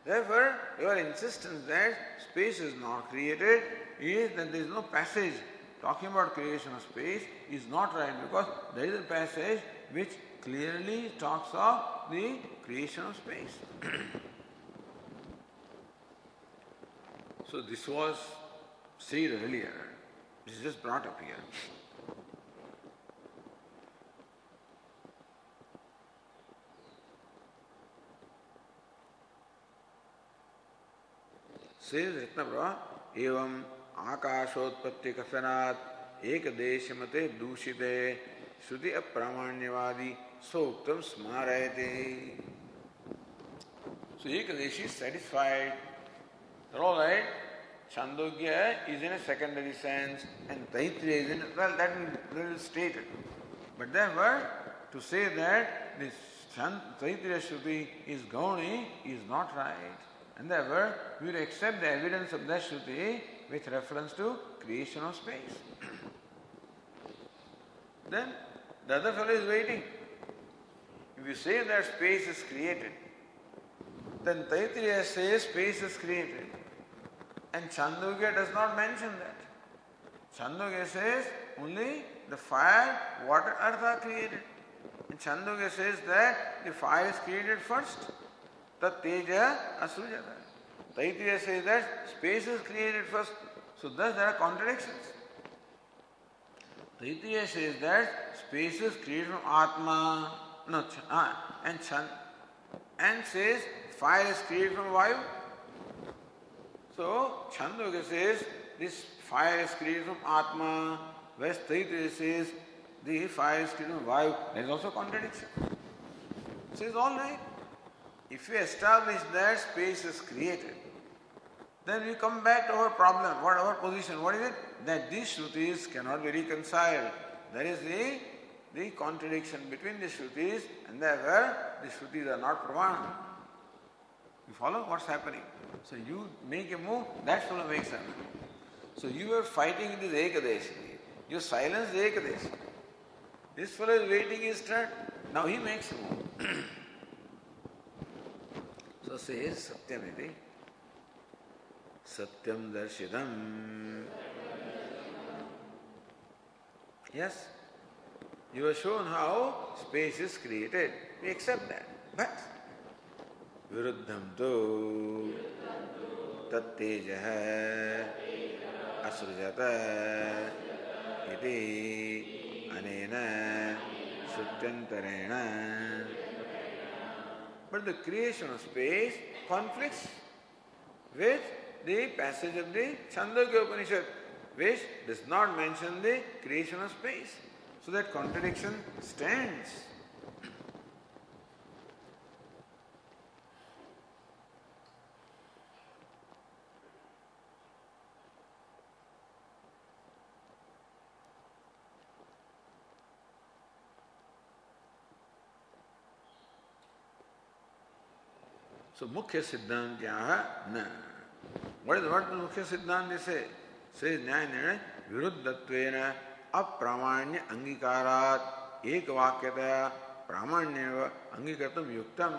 therefore, your insistence that space is not created is that there is no passage talking about creation of space is not right because there is a passage which clearly talks of the creation of space. So this was said earlier. This is just brought up here. Says Ratnabra, evam akashotpatti kasanat ekadeshamate dushite shruti apramanyavadi soktam smarayate. So Ekadeshi is satisfied. All right, Chhandogya is in a secondary sense and Taittiriya is in, well, that is stated. But therefore, to say that this Taittiriya Shruti is Gauni is not right. And therefore, we will accept the evidence of that Shruti with reference to creation of space. Then, the other fellow is waiting. If you say that space is created, then Taittiriya says space is created. And Chhandogya does not mention that. Chhandogya says only the fire, water, earth are created. And Chhandogya says that the fire is created first. Tat teja asrujata. Taittiriya says that space is created first, so thus there are contradictions. Taittiriya says that space is created from Atma, and says fire is created from Vayu. So Chhandogya says this fire is created from Atma, whereas Taittiriya says the fire is created from Vayu. There is also contradiction. So it's all right. If we establish that space is created, then we come back to our problem, what our position, what is it? That these Shrutis cannot be reconciled. There is the contradiction between the Shrutis, and therefore the Shrutis are not Pramana. You follow what's happening? So you make a move, that fellow makes a move. So you are fighting with this Ekadeshi. You silence the Ekadeshi. This fellow is waiting his turn. Now he makes a move. So says Satyamiti. Satyam Darshidam. Yes, you have shown how space is created. We accept that. But Viruddham tu Tattejah Asrujata Iti Anena Sutyantarena. But the creation of space conflicts with the passage of the Chhandogya Upanishad, which does not mention the creation of space. So that contradiction stands. So Mukhya Siddhantyaha na. What the Mukhya Siddhanti say? Says Nyaya Viruddhatvena Apramanya Angikarat Ekavakyataya Pramanyeva Angikatam Yuktam.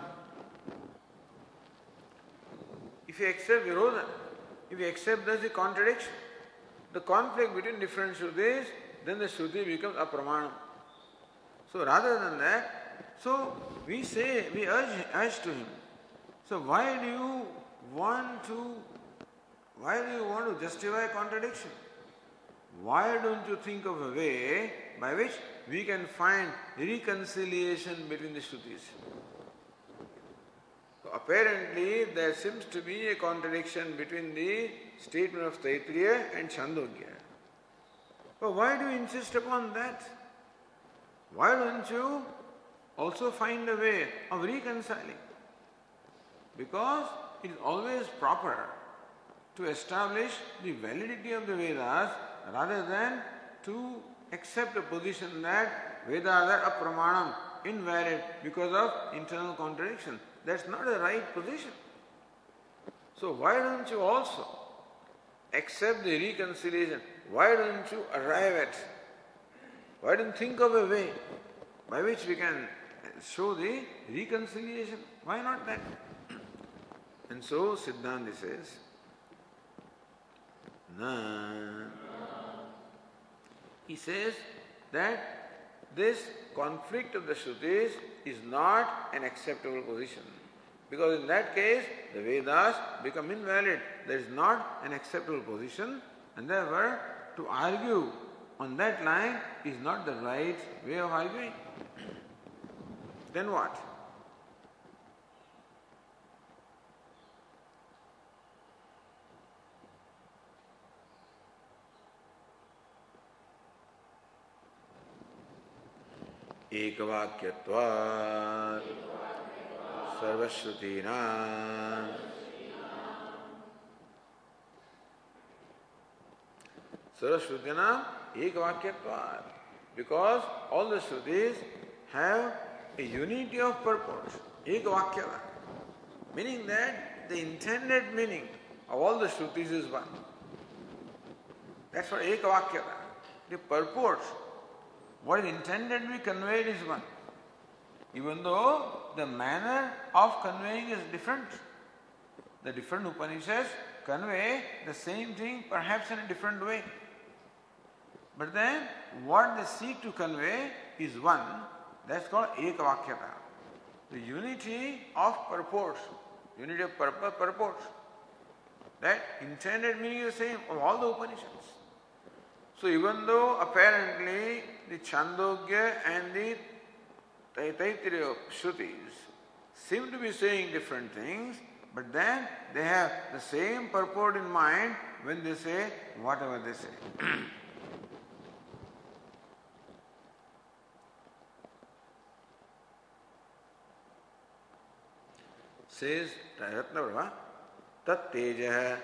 If you accept Virodha, if you accept there's a contradiction, the conflict between different Shrutis, then the Shruti becomes Apramanam. So rather than that, so we say, we urge to him. So why do you want to justify contradiction? Why don't you think of a way by which we can find reconciliation between the Shrutis? So apparently there seems to be a contradiction between the statement of Taittiriya and Chhandogya. But why do you insist upon that? Why don't you also find a way of reconciling? Because it is always proper to establish the validity of the Vedas rather than to accept a position that Vedas are apramanam, invalid because of internal contradiction. That's not the right position. So why don't you also accept the reconciliation? Why don't you why don't you think of a way by which we can show the reconciliation? Why not that? And so Siddhanti says, na. He says that this conflict of the Shrutis is not an acceptable position. Because in that case, the Vedas become invalid. There is not an acceptable position, and therefore to argue on that line is not the right way of arguing. Then what? Ekavakyatvat sarvashrutinam. Sarvashrutinam ekavakyatvat. Because all the Shrutis have a unity of purport. Ekavakyatvat. Meaning that the intended meaning of all the Shrutis is one. That's what ekavakyatvat. The purport, what is intended to be conveyed is one. Even though the manner of conveying is different. The different Upanishads convey the same thing perhaps in a different way. But then what they seek to convey is one. That's called ekavakyata. The unity of purports. Unity of purports. That intended meaning is the same of all the Upanishads. So even though apparently the Chhandogya and the Taittiriya Shrutis seem to be saying different things, but then they have the same purport in mind when they say whatever they say. Says Ratnaprabha, Tat Teja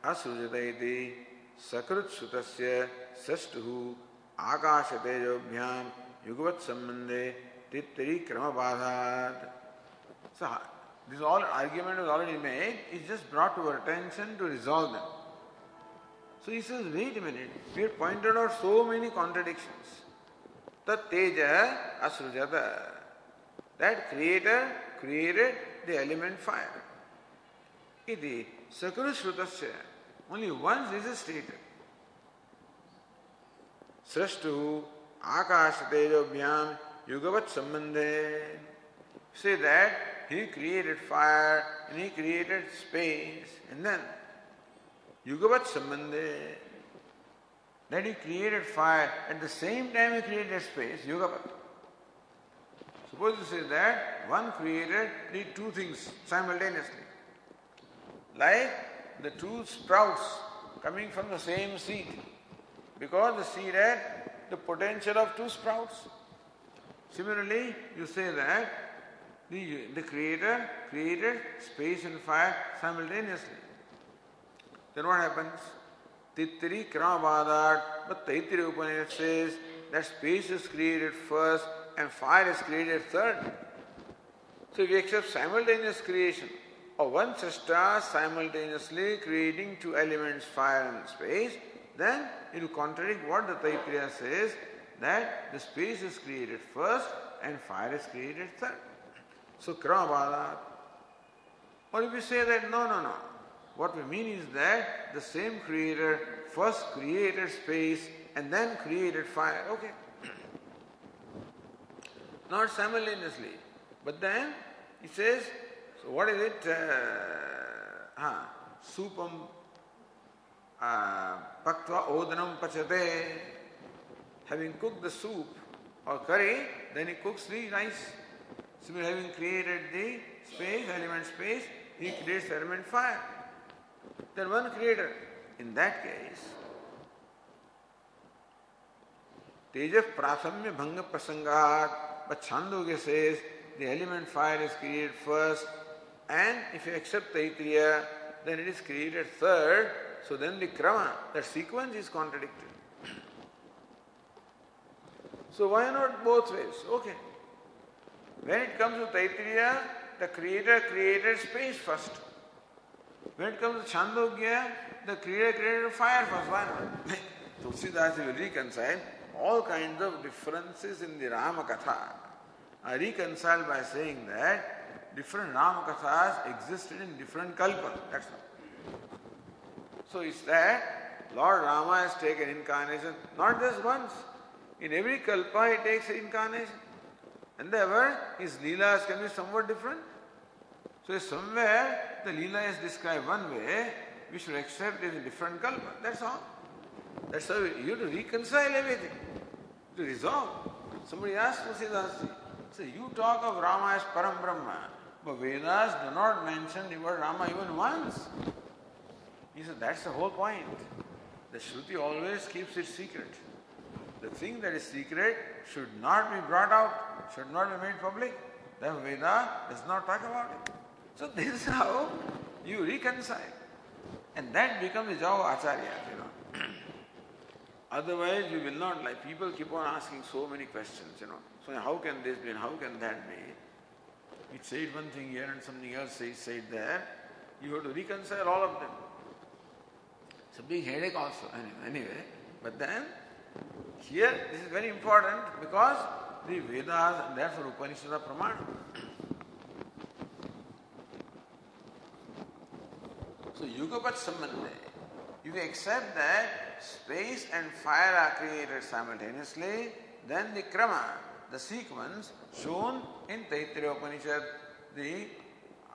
Asrujataiti Sakrut Sutasya Sastuhu Akasha Tejobhyam Yugavat Sambandhe Tittari Kramabadhat. So this all argument was already made, it's just brought to our attention to resolve them. So he says, wait a minute, we have pointed out so many contradictions. Tat Teja Asrujata. That Creator created the element fire. Iti Sakru Shrutasya. Only once this is stated. Srashtu Akasha Tejobhyam Yugavat Sambandhe. Say that he created fire and he created space, and then Yugavat Sambandhe. That he created fire at the same time he created space, Yugavat. Suppose you say that one created the two things simultaneously. Like the two sprouts coming from the same seed. Because the seed had the potential of two sprouts. Similarly, you say that the Creator created space and fire simultaneously. Then what happens? Tittiri Kramabhadat, but Taittiriya Upanishad says that space is created first and fire is created third. So if you accept simultaneous creation of one Srishta simultaneously creating two elements, fire and space, then it will contradict what the Taittiriya says, that the space is created first and fire is created third. So Kramabhadat. Or if you say that no. What we mean is that the same Creator first created space and then created fire. Okay. Not simultaneously. But then he says, so what is it? Supam paktva odanam pachate. Having cooked the soup or curry, then he cooks the rice. Similarly, having created the space, element space, he creates element fire. Then one creator. In that case, Tejas Prasamya Bhanga Prasangat, but Chhandogya says the element fire is created first, and if you accept Taittiriya, then it is created third, so then the Krama, that sequence is contradicted. So why not both ways? Okay. When it comes to Taittiriya, the Creator created space first. When it comes to Chhandogya, the Creator created fire first. Why not? Tulsidas will reconcile all kinds of differences in the Rama Katha. Are reconciled by saying that different Rama Kathas existed in different kalpas. That's all. So it's that Lord Rama has taken incarnation not just once. In every kalpa he takes incarnation. And therefore his Leelas can be somewhat different. So somewhere the Leela is described one way, we should accept it in a different kalpa. That's all. That's how you have to reconcile everything, to resolve. Somebody asked Tulsidas, so you talk of Rama as Param Brahma, but Vedas do not mention the word Rama even once. He said, that's the whole point. The Shruti always keeps it secret. The thing that is secret should not be brought out, should not be made public. The Veda does not talk about it. So this is how you reconcile. And that becomes the job of Acharyas, Otherwise we will not, like people keep on asking so many questions, So how can this be and how can that be? It said one thing here and something else said there. You have to reconcile all of them. It's a big headache also, anyway. But then, here this is very important because the Vedas and therefore Upanishads are pramana. So Yugapat Sambandhe, if you accept that space and fire are created simultaneously, then the krama, the sequence shown in Taittiriya Upanishad, the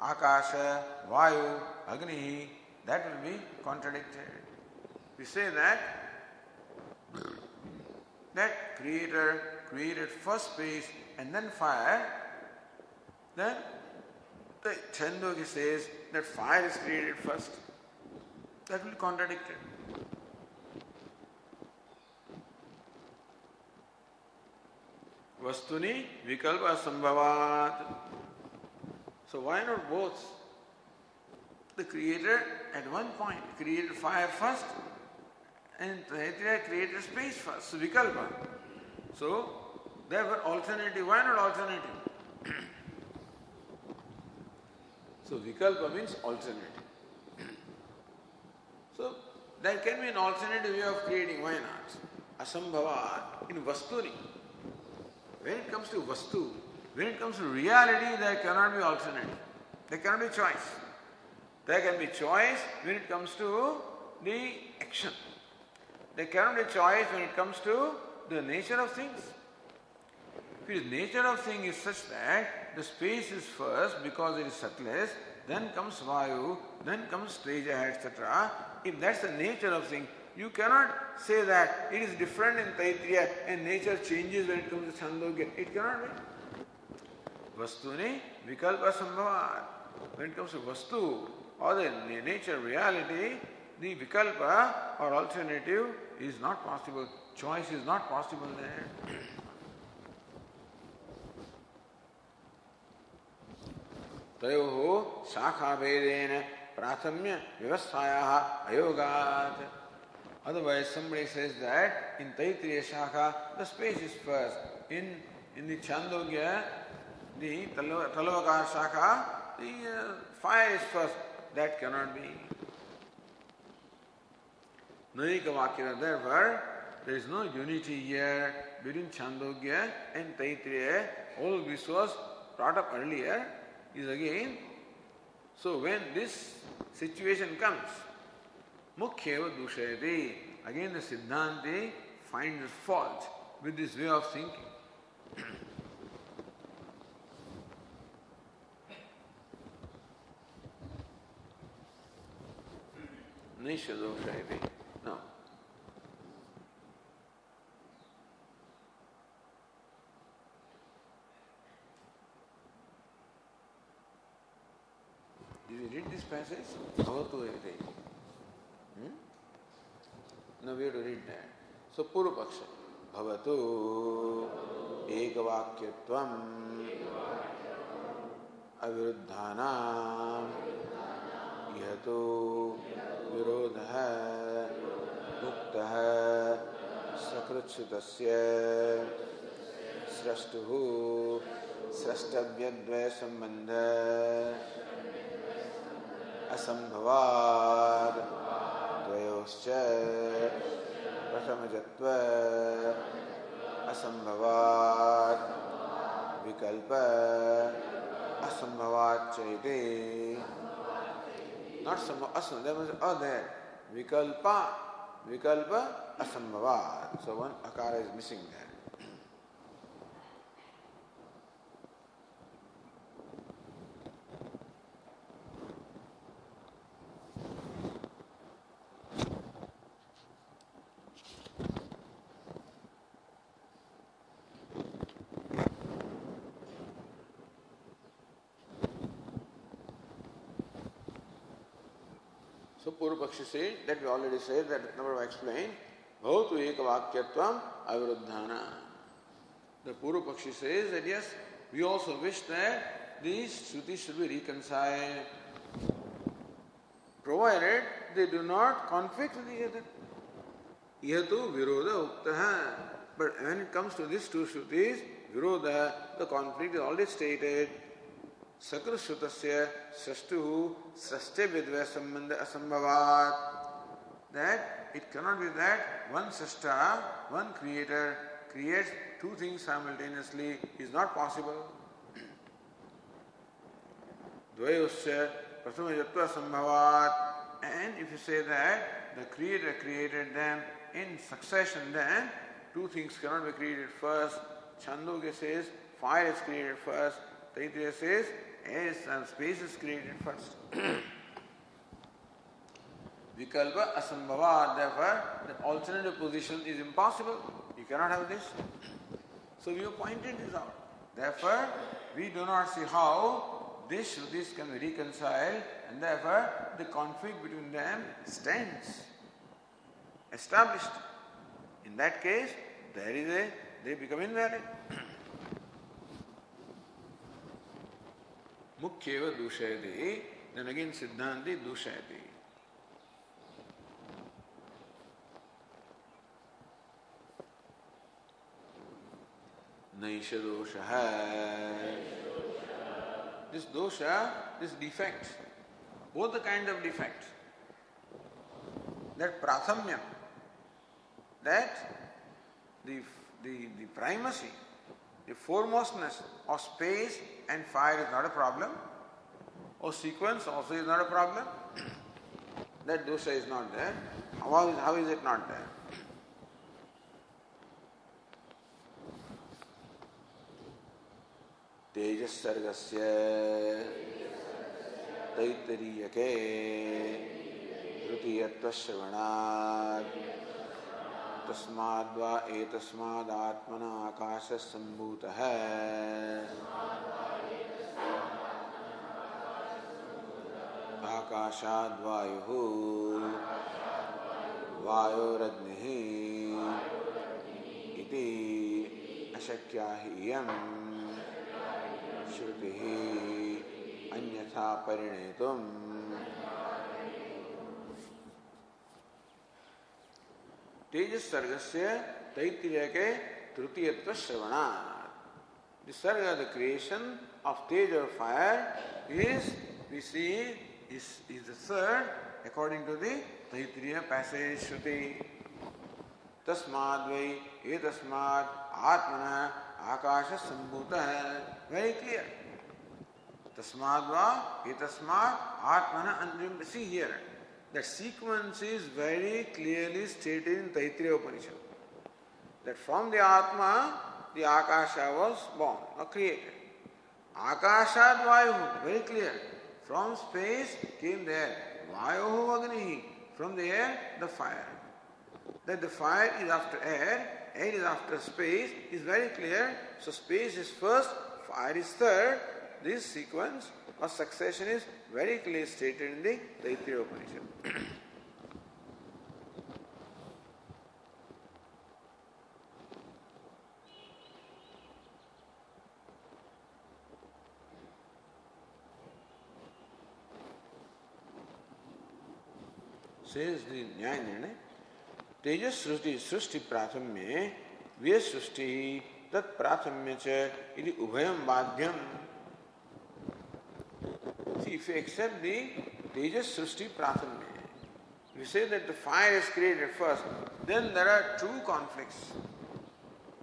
Akasha, Vayu, Agni, that will be contradicted. We say that Creator created first space and then fire, then the Chhandogya says that fire is created first. That will be contradicted. Vastuni vikalpa sambhavat. So why not both? The Creator at one point created fire first and Taittiriya created space first. So vikalpa. So therefore alternative. Why not alternative? So vikalpa means alternative. So there can be an alternative way of creating. Why not? Asambhavat in vastuni. When it comes to vastu, when it comes to reality, there cannot be alternative. There cannot be choice. There can be choice when it comes to the action. There cannot be choice when it comes to the nature of things. If the nature of thing is such that the space is first because it is subtlest, then comes Vayu, then comes Teja, etc. If that's the nature of thing, you cannot say that it is different in Taittiriya and nature changes when it comes to Chhandogya. It cannot be. Vastuni vikalpa sambhavat. When it comes to Vastu or the nature reality, the vikalpa or alternative is not possible. Choice is not possible there. Tayoho shakha vedena prathamya vivasthayaha ayogat. Otherwise, somebody says that in Taittiriya Shakha, the space is first. In the Chhandogya, the Talavaka Shakha, the fire is first. That cannot be. Naika Vakya, therefore, there is no unity here between Chhandogya and Taittiriya. All this was brought up earlier, is again. So when this situation comes, Mukhyeva dushayati. Again the Siddhanti finds fault with this way of thinking. Nisha dushayati. No. Did you read this passage? Bhavatu ete. Now we have to read that. So Purva Paksha. Bhavatu ekavakyatvam aviruddhanam yato virodha uktah sakrutshutasya srashtuhu srashtavyadvaya sambandha asambhavad dvayoscha prasamajatva asambhavat vikalpa asambhavat chaiti. Not asambhavat, there was there. Vikalpa asambhavat. So one akara is missing there. So Purva Paksha said that we already said that number I explained. Bhavatu ekavakyatvam aviruddhana. The Purva Paksha says that yes, we also wish that these Shrutis should be reconciled, provided they do not conflict with each other. Ihatu virodha uktaha. But when it comes to these two Shrutis, virodha, the conflict is already stated. Sakra Shrutasya Srashtuhu Srashte Vidvaya Sambandha Asambhavat. That it cannot be that one Srashta, one creator, creates two things simultaneously is not possible. Dvayosya Prasamajatva Sambhavat. And if you say that the creator created them in succession, then two things cannot be created first. Chhandogya says fire is created first. Taittiriya says space is created first. Vikalpa asambhava, therefore, that alternative position is impossible. You cannot have this. So we have pointed this out. Therefore, we do not see how these Shrutis can be reconciled, and therefore the conflict between them stands established. In that case, they become invalid. Mukhyeva dushayati, then again Siddhanti dushayati. Naisha dosha. This dosha, this defect, both the kinds of defect, that prathamya, that the primacy, the foremostness of space and fire is not a problem, or sequence also is not a problem. That dosha is not there. How is it not there? Tejas sargasya taitariyake trutiyatva shravanat tasmadva etasmad atmana akasha sambhutah akashad vayuhu vayoragnihi iti ashakyahiyam Shruti anyatha parinetum. Tejas sargasya taitiriyake trutiyatva shravanat. The sarga, the creation of teja, fire, we see is the third according to the Taitiriya passage Shruti. Tasmad vai etasmad atmana akasha sambhuta. Very clear. Tasmadva etasmad atmana. And see here, that sequence is very clearly stated in Taittiriya Upanishad. That from the Atma, the Akasha was born or created. Akashad Vayuhu, very clear. From space came the air. Vayuhu Agnihi, from the air, the fire. That the fire is after air is after space is very clear. So space is first, fire is third. This sequence or succession is very clearly stated in the Taittiriya Upanishad. Says the Nyaya Nirnaya, Tejas Srushti Prathamye Vya Srushti Tat Prathamya Cha Iti Ubhayam Badhyam. See, if you accept the Tejas Srushti Prathamya, you say that the fire is created first, then there are two conflicts.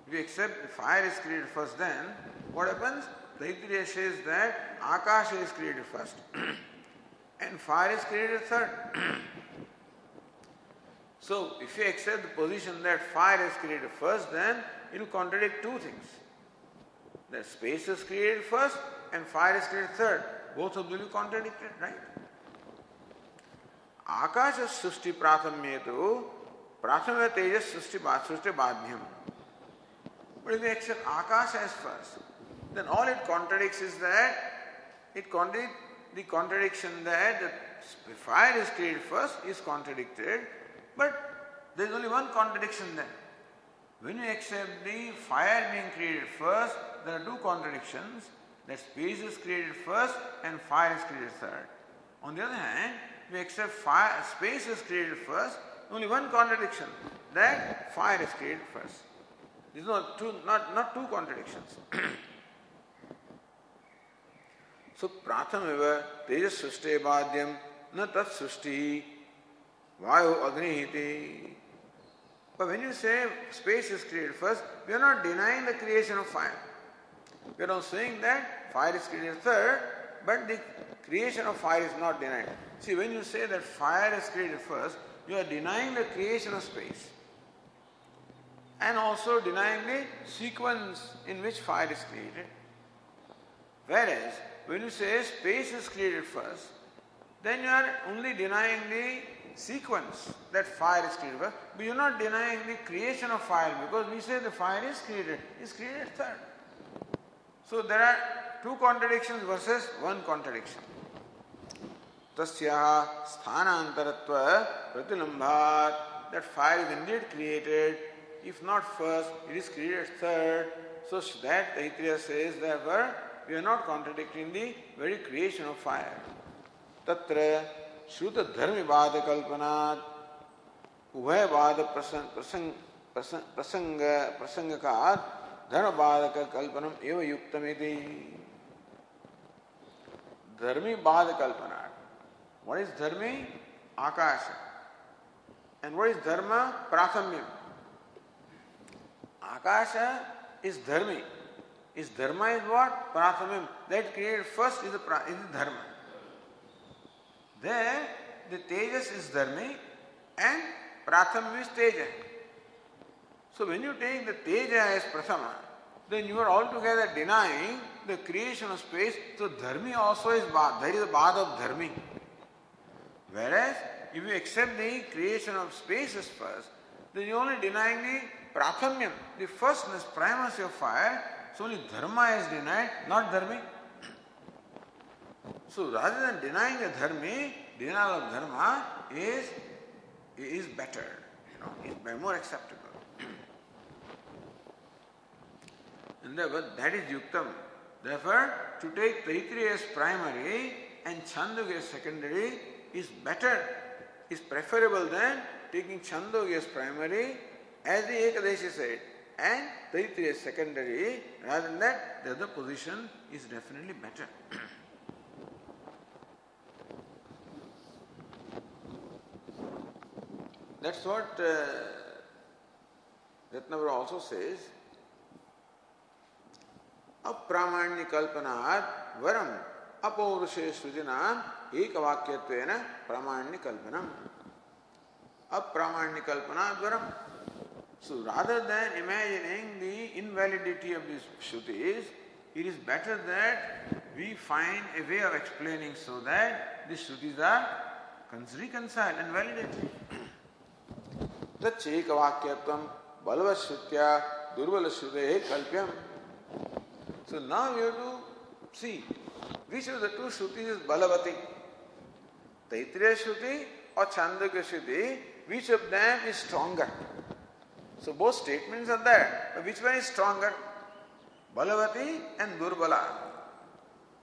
If you accept the fire is created first, then what happens? Taittiriya says that Akasha is created first and fire is created third. So, if you accept the position that fire is created first, then it will contradict two things. That space is created first and fire is created third. Both of them will be contradicted, right? Akasha Srushti Prathamyetu Prathamya Tejas Srushti Badhyam. But if you accept Akasha as first, then all it contradicts is that it contradicts the contradiction that the fire is created first is contradicted. But there is only one contradiction then. When you accept the fire being created first, there are two contradictions. That space is created first and fire is created third. On the other hand, we accept space is created first, only one contradiction. That fire is created first. These are not two contradictions. So, Prathameva Tejas Srushti Badhyam Na Tat Srushti Vayu Agnihiti. But when you say space is created first, we are not denying the creation of fire. We are not saying that fire is created third, but the creation of fire is not denied. See, when you say that fire is created first, you are denying the creation of space and also denying the sequence in which fire is created. Whereas, when you say space is created first, then you are only denying the sequence that fire is created first, but you are not denying the creation of fire because we say the fire is created third. So there are two contradictions versus one contradiction. Tasya sthanantaratva pratilambhat, that fire is indeed created, if not first, it is created third. So that Taittiriya says, therefore, we are not contradicting the very creation of fire. Tatra Shruta Dharmi Vada Kalpanat Ubhay Vada Prasangakat Dharma Vada Kalpanam Eva Yuktamiti. Dharmi Vada Kalpanat. What is Dharmi? Akasha. And what is Dharma? Prathamyam. Akasha is Dharmi. Is Dharma is what? Prathamyam. That created first is the Dharma. There, the Tejas is Dharmi and Prathamyam is Teja. So when you take the Teja as Prathama, then you are altogether denying the creation of space. So Dharmi also is Bad. There is a Bad of Dharmi. Whereas, if you accept the creation of space as first, then you are only denying the Prathamyam, the firstness, primacy of fire. So only Dharma is denied, not Dharmi. So rather than denying the Dharmi, denial of Dharma is better, is more acceptable. And therefore that is Yuktam. Therefore, to take Taittiriya as primary and Chhandogya as secondary is better, is preferable than taking Chhandogya as primary, as the Ekadashi said, and Taittiriya as secondary. Rather than that, the other position is definitely better. That's what Ratnavara also says. Apramanya kalpanat varam apaurushe srujanam ekavakyattvena pramanya kalpanam. Apramanya kalpanat varam. So rather than imagining the invalidity of these Shrutis, it is better that we find a way of explaining so that these Shrutis are reconciled and validated. Tachekavakyatvam balavashrutya durvalashrute kalpyam. So now we have to see which of the two Shrutis is Balavati. Taittiriya Shruti or Chhandogya Shruti, which of them is stronger? So both statements are there, but which one is stronger? Balavati and Durbala.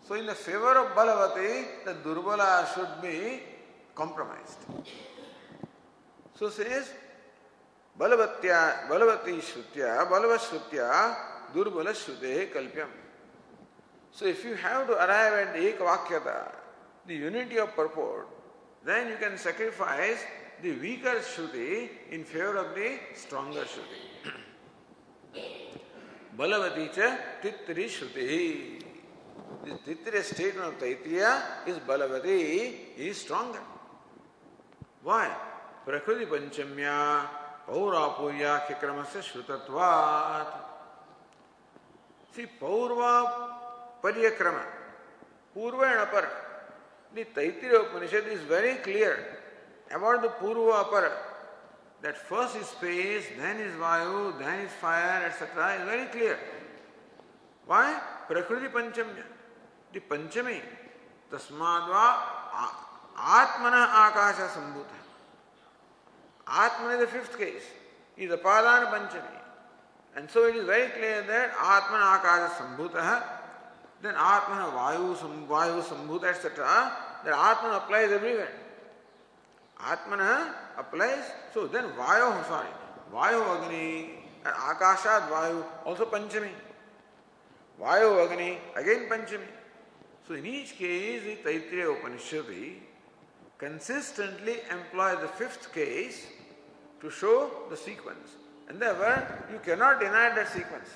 So in the favor of Balavati, the Durbala should be compromised. So says, Balavati Shrutya, Balavashrutya, Durbala Shrute Kalpyam. So if you have to arrive at the Ekavakyata, the unity of purport, then you can sacrifice the weaker Shruti in favor of the stronger Shruti. Balavati cha Tittiri Shruti. The Tittiriya statement of Taittiriya is Balavati, is stronger. Why? Prakriti Panchamya Paurapurya Khikramasya Shrutatvat. See, Paurva Pariyakrama, Purva and Apara. The Taittiriya Upanishad is very clear about the Purva Apara. That first is space, then is Vayu, then is fire, etc. is very clear. Why? Prakriti Panchamya. The Panchami. Tasmadva Atmana Akasha Sambhuta. Atman is the fifth case. Is Apadana Panchami. And so it is very clear that Atmana Akasha Sambhuta, then Atmana Vayu Sambhuta, etc. That Atman applies everywhere. Atmana applies, so then Vayu Agni, and Akashat Vayu, also Panchami. Vayu Agni, again Panchami. So in each case, the Taittiriya Upanishad consistently employs the fifth case to show the sequence. And therefore, you cannot deny that sequence.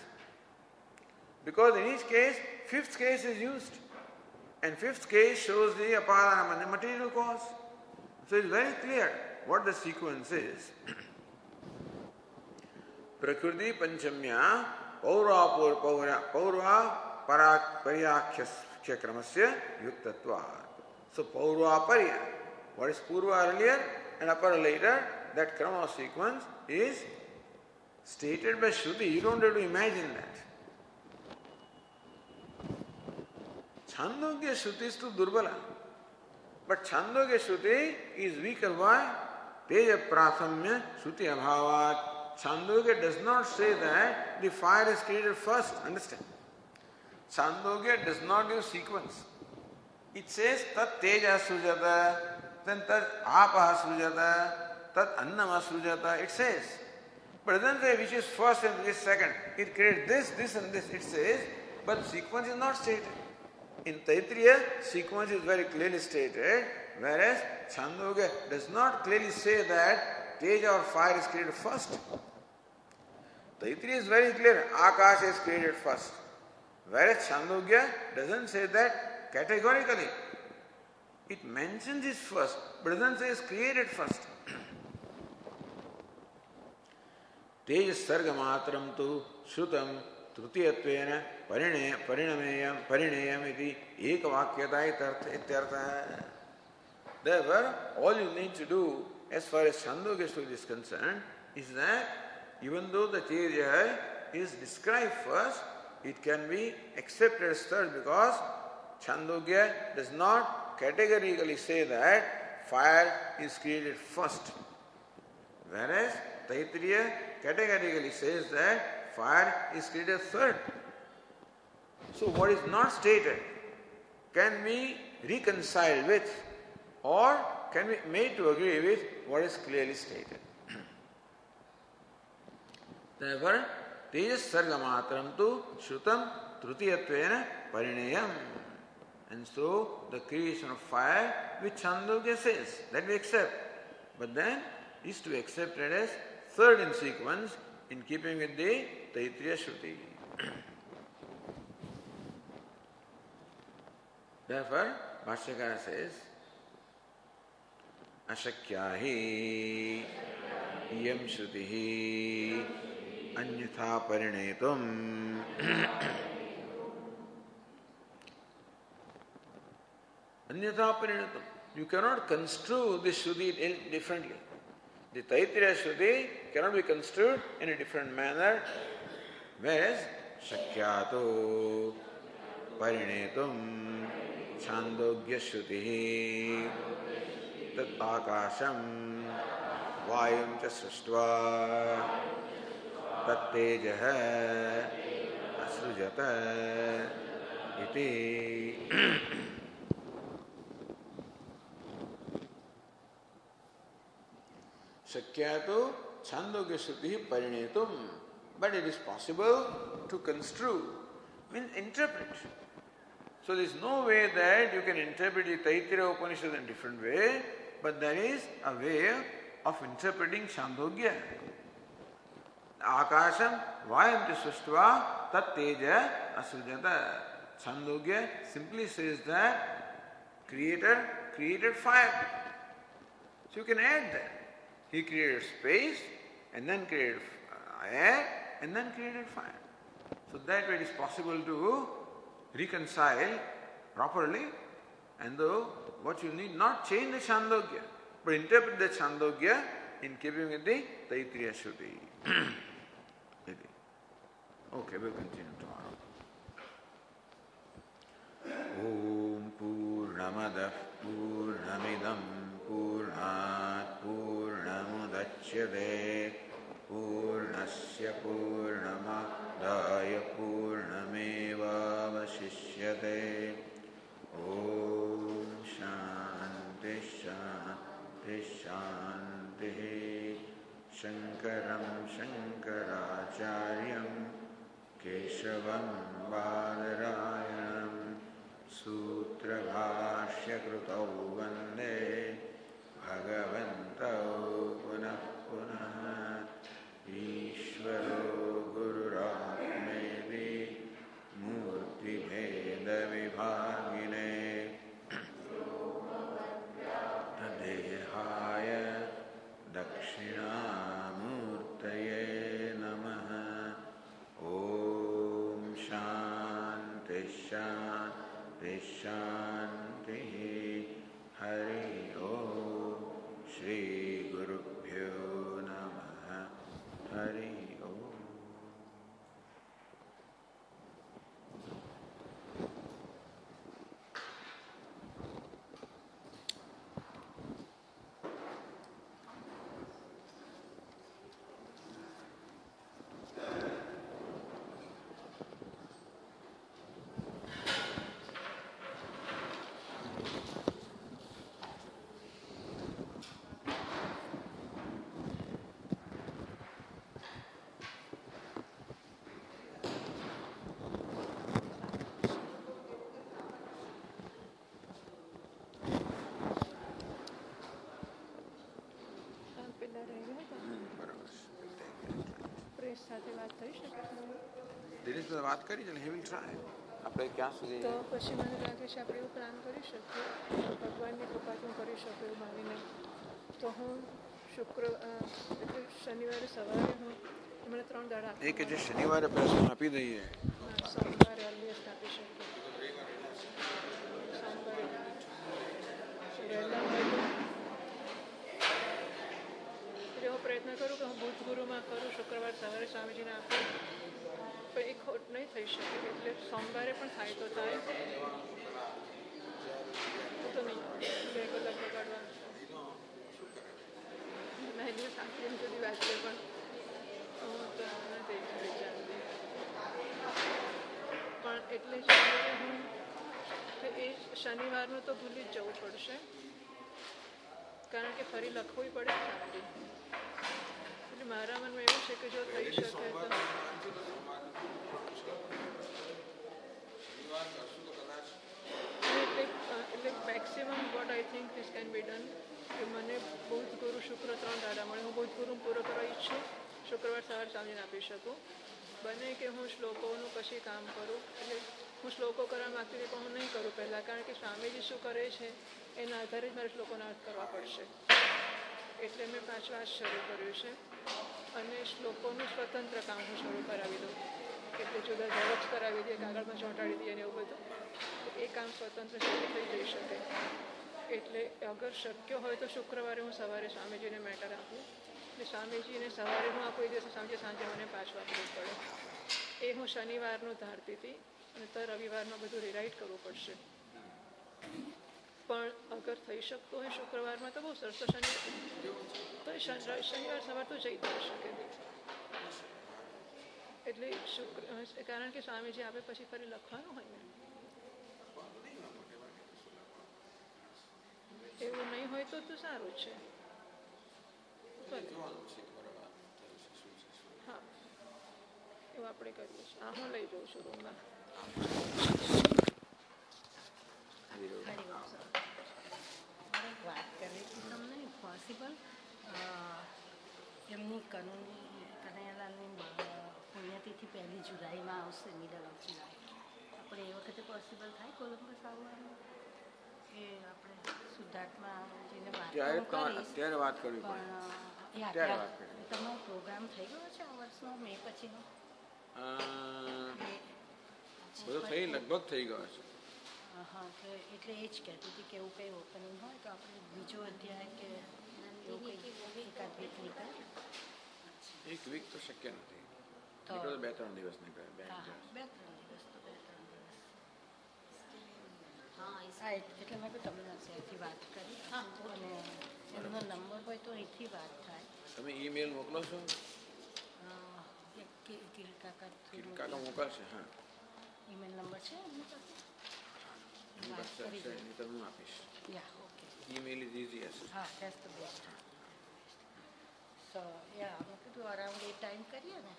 Because in each case, fifth case is used. And fifth case shows the Apadana, the material cause. So it's very clear what the sequence is. Prakriti Panchamya Paurva Paryakhya Kramasya Yuktatva. So Paurva Parya. What is Purva earlier? and upper later, that krama sequence is stated by Shruti. You don't have to imagine that. Chhandogya Shruti is too durbala. But Chhandogya Shruti is weaker. Why? Teja Prathamya Shruti Abhavat. Chhandogya does not say that the fire is created first. Understand? Chhandogya does not use sequence. It says Tat Teja Sujata, then Tat Apaha Sujata, Tat Annama Sujata. It says. But it doesn't say which is first and which is second. It creates this, this and this. It says, but sequence is not stated. In Taittiriya, sequence is very clearly stated, whereas Chhandogya does not clearly say that Teja or fire is created first. Taittiriya is very clear, Akasha is created first. Whereas Chhandogya doesn't say that categorically. It mentions it first, but doesn't say it's created first. Teja sarga matram tu shrutam trutiyattvena parineyam iti ekavakyata ityartha. Therefore, all you need to do as far as Chhandogya Shruti is concerned is that even though the Teja is described first, it can be accepted as third because Chhandogya does not categorically say that fire is created first. Whereas Taittiriya categorically says that fire is created third. So what is not stated can be reconciled with or can be made to agree with what is clearly stated. Therefore, Tejas sarga matram tu shrutam trutiyattvena parineyam. And so the creation of fire which Chhandogya says, that we accept. But then is to be accepted as third in sequence in keeping with the Taittiriya Shruti. Therefore, Bhashyakara says, Ashakyahi iyam Shrutihi anyatha parinetum. Anyatha parinetum. You cannot construe this Shruti differently. The Taittiriya Shruti cannot be construed in a different manner, whereas Shakyato Parinetum Chhandogya Shruti Tat Akasham Vayum Cha Srishtva Tat Tejaha Asrujata Iti. Shakyato Chhandogya Shruti Parinetum. But it is possible to construe, means interpret. So there is no way that you can interpret the Taittiriya Upanishad in a different way, but there is a way of interpreting Chhandogya. Akasham Vayam Srishtva Tat Teja Asrujata. Chhandogya simply says that Creator created fire. So you can add that. He created space and then created air and then created fire. So that way it is possible to reconcile properly, and though what you need not change the Chhandogya, but interpret the Chhandogya in keeping with the Taittiriya Shruti. Okay, we'll continue tomorrow. Om Purnamadah Purnamidam Purnat Purnamudachyate Purnasya Purnamadaya Purnameva Vashishyate. Om Shanti Shanti Shanti. Shankaram Shankaracharyam Keshavam Badarayanam Sutra Bhashya Krutau Vande Bhagavantau Punah Punah Ishvaro Gururatmedi Murti Bheda Vibhagine Tadehaya Dakshinamurtaye Namaha. Om Shanti Shanti Shanti. Hari Om Shri Gurubhyo Namaha. Hari Om. Dinesh વાત કરી છે, he will try. આપણે ક્યાં સુધી તો પછી મને લાગે છે આપણે એવું પ્લાન કરી શકીએ, ભગવાનની કૃપાથી હું કરી શકું એવું માનીને. તો હું એટલે શનિવારે સવારે હું મને 3 દાડા એ કે જે શનિવારે પ્રશ્ન આપી દઈએ, સોમવારે અર્લીએસ્ટ આપી શકીએ. સોમવારે વહેલા હોય એટલે હું પ્રયત્ન કરું કે હું બુધ ગુરુમાં કરું, શુક્રવાર સવારે સ્વામીજીને આપું, પણ એ ખોટ નહીં થઈ શકે. એટલે સોમવારે પણ થાય તો થાય, તો નહીં 2 કલાક બગાડવાનું ના. એ દિવસ આખી સુધી વાંચીએ પણ હું તો નથી વિચારતી. પણ એટલે જ હું એ શનિવારનું તો ભૂલી જ જવું પડશે, કારણ કે ફરી લખવું પડે સારી. એટલે મારા મનમાં એવું છે કે જો થઈ શકે તો એટલે maximum what I think this can be done કે મને બુધ ગુરુ શુક્ર 3 દાડા મળે. હું બુધ ગુરુ પૂરો કરવા ઈચ્છું, શુક્રવાર સવારે સ્વામીને આપી શકું. બને કે હું શ્લોકોનું પછી કામ કરું. એટલે હું શ્લોકો કરવા માગતી હતી પણ હું નહીં કરું પહેલાં, કારણ કે સ્વામીજી શું કરે છે એના આધારે જ મારે શ્લોકોનો અર્થ કરવા પડશે. એટલે મેં 5 વાર શરૂ કર્યું છે અને શ્લોકોનું સ્વતંત્ર કામ હું શરૂ કરાવી દઉં. એટલે જુદા ઝેરોક્ષ કરાવી દઈએ, કાગળમાં ચોંટાડી દઈએ ને એવું બધું. એ કામ સ્વતંત્ર શરૂ થઈ જઈ શકે. એટલે અગર શક્ય હોય તો શુક્રવારે હું સવારે સ્વામીજીને મેટર આપું, અને સ્વામીજીને સવારે હું આ કોઈ દિવસ સ્વામીજી સાંજે મને 5 વાગવું પડે. એ હું શનિવારનું ધારતી હતી, અને તો રવિવારમાં બધું રિરાઇટ કરવું પડશે. પણ અગર થઈ શકતું હોય શુક્રવારમાં તો બહુ સરસ. તો શનિવાર સવાર તો જઈ થઈ શકે. એટલે કારણ કે સ્વામીજી આપે પછી ફરી લખવાનું હોય ને, એવું નહીં હોય તો સારું છે. હા, એવું આપણે કરીએ છીએ. હા, હું લઈ જાઉં છું રૂમમાં. વાત કરવી હતી તમને. પોસિબલ એમની કનૈયાલાલની પુણ્યતિથિ 1 જુલાઈમાં આવશે, મિડલ ઓફ જુલાઈ. આપણે એ વખતે પોસિબલ થાય કોલંબસ આવવાનું? એ આપણે શુદ્ધાત્માજીને વાત કરવી પણ તમારો પ્રોગ્રામ થઈ ગયો છે આ વર્ષનો મે પછીનો? લગભગ થઈ ગયો છે. હા, તો એટલે એ જ કહેતી હતી કે એવું કંઈ ઓપનિંગ હોય તો આપણે બીજો અધ્યાય કે એવું કંઈ એકાદ વીક નીકળે. 1 વીક તો શક્ય નથી, તો 2-3 દિવસ નીકળે. 2-3 દિવસ તો 2-3 દિવસ. હા, એટલે મેં કહ્યું તમને ત્યાંથી વાત કરી. હા, અને એમનો નંબર હોય તો અહીંથી વાત થાય. તમે ઈમેલ મોકલો છો? કિરીકાકા મોકલશે. હા, ઈમેલ નંબર છે એમની પાસે? હું આપીશ. ઓકે. Email is easiest. હા, ધેટ્સ ધ બેસ્ટ. સો મેં કીધું અરાઉન્ડ એ ટાઈમ કરીએ ને.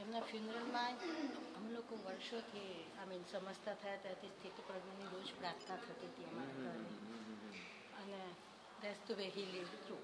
એમના ફ્યુનરલમાં અમે લોકો વર્ષોથી સમજતા થયા ત્યાંથી સ્થિતિ પ્રજ્ઞાની રોજ પ્રાર્થના થતી હતી અમારા ઘરે. અને that's the way he lived through.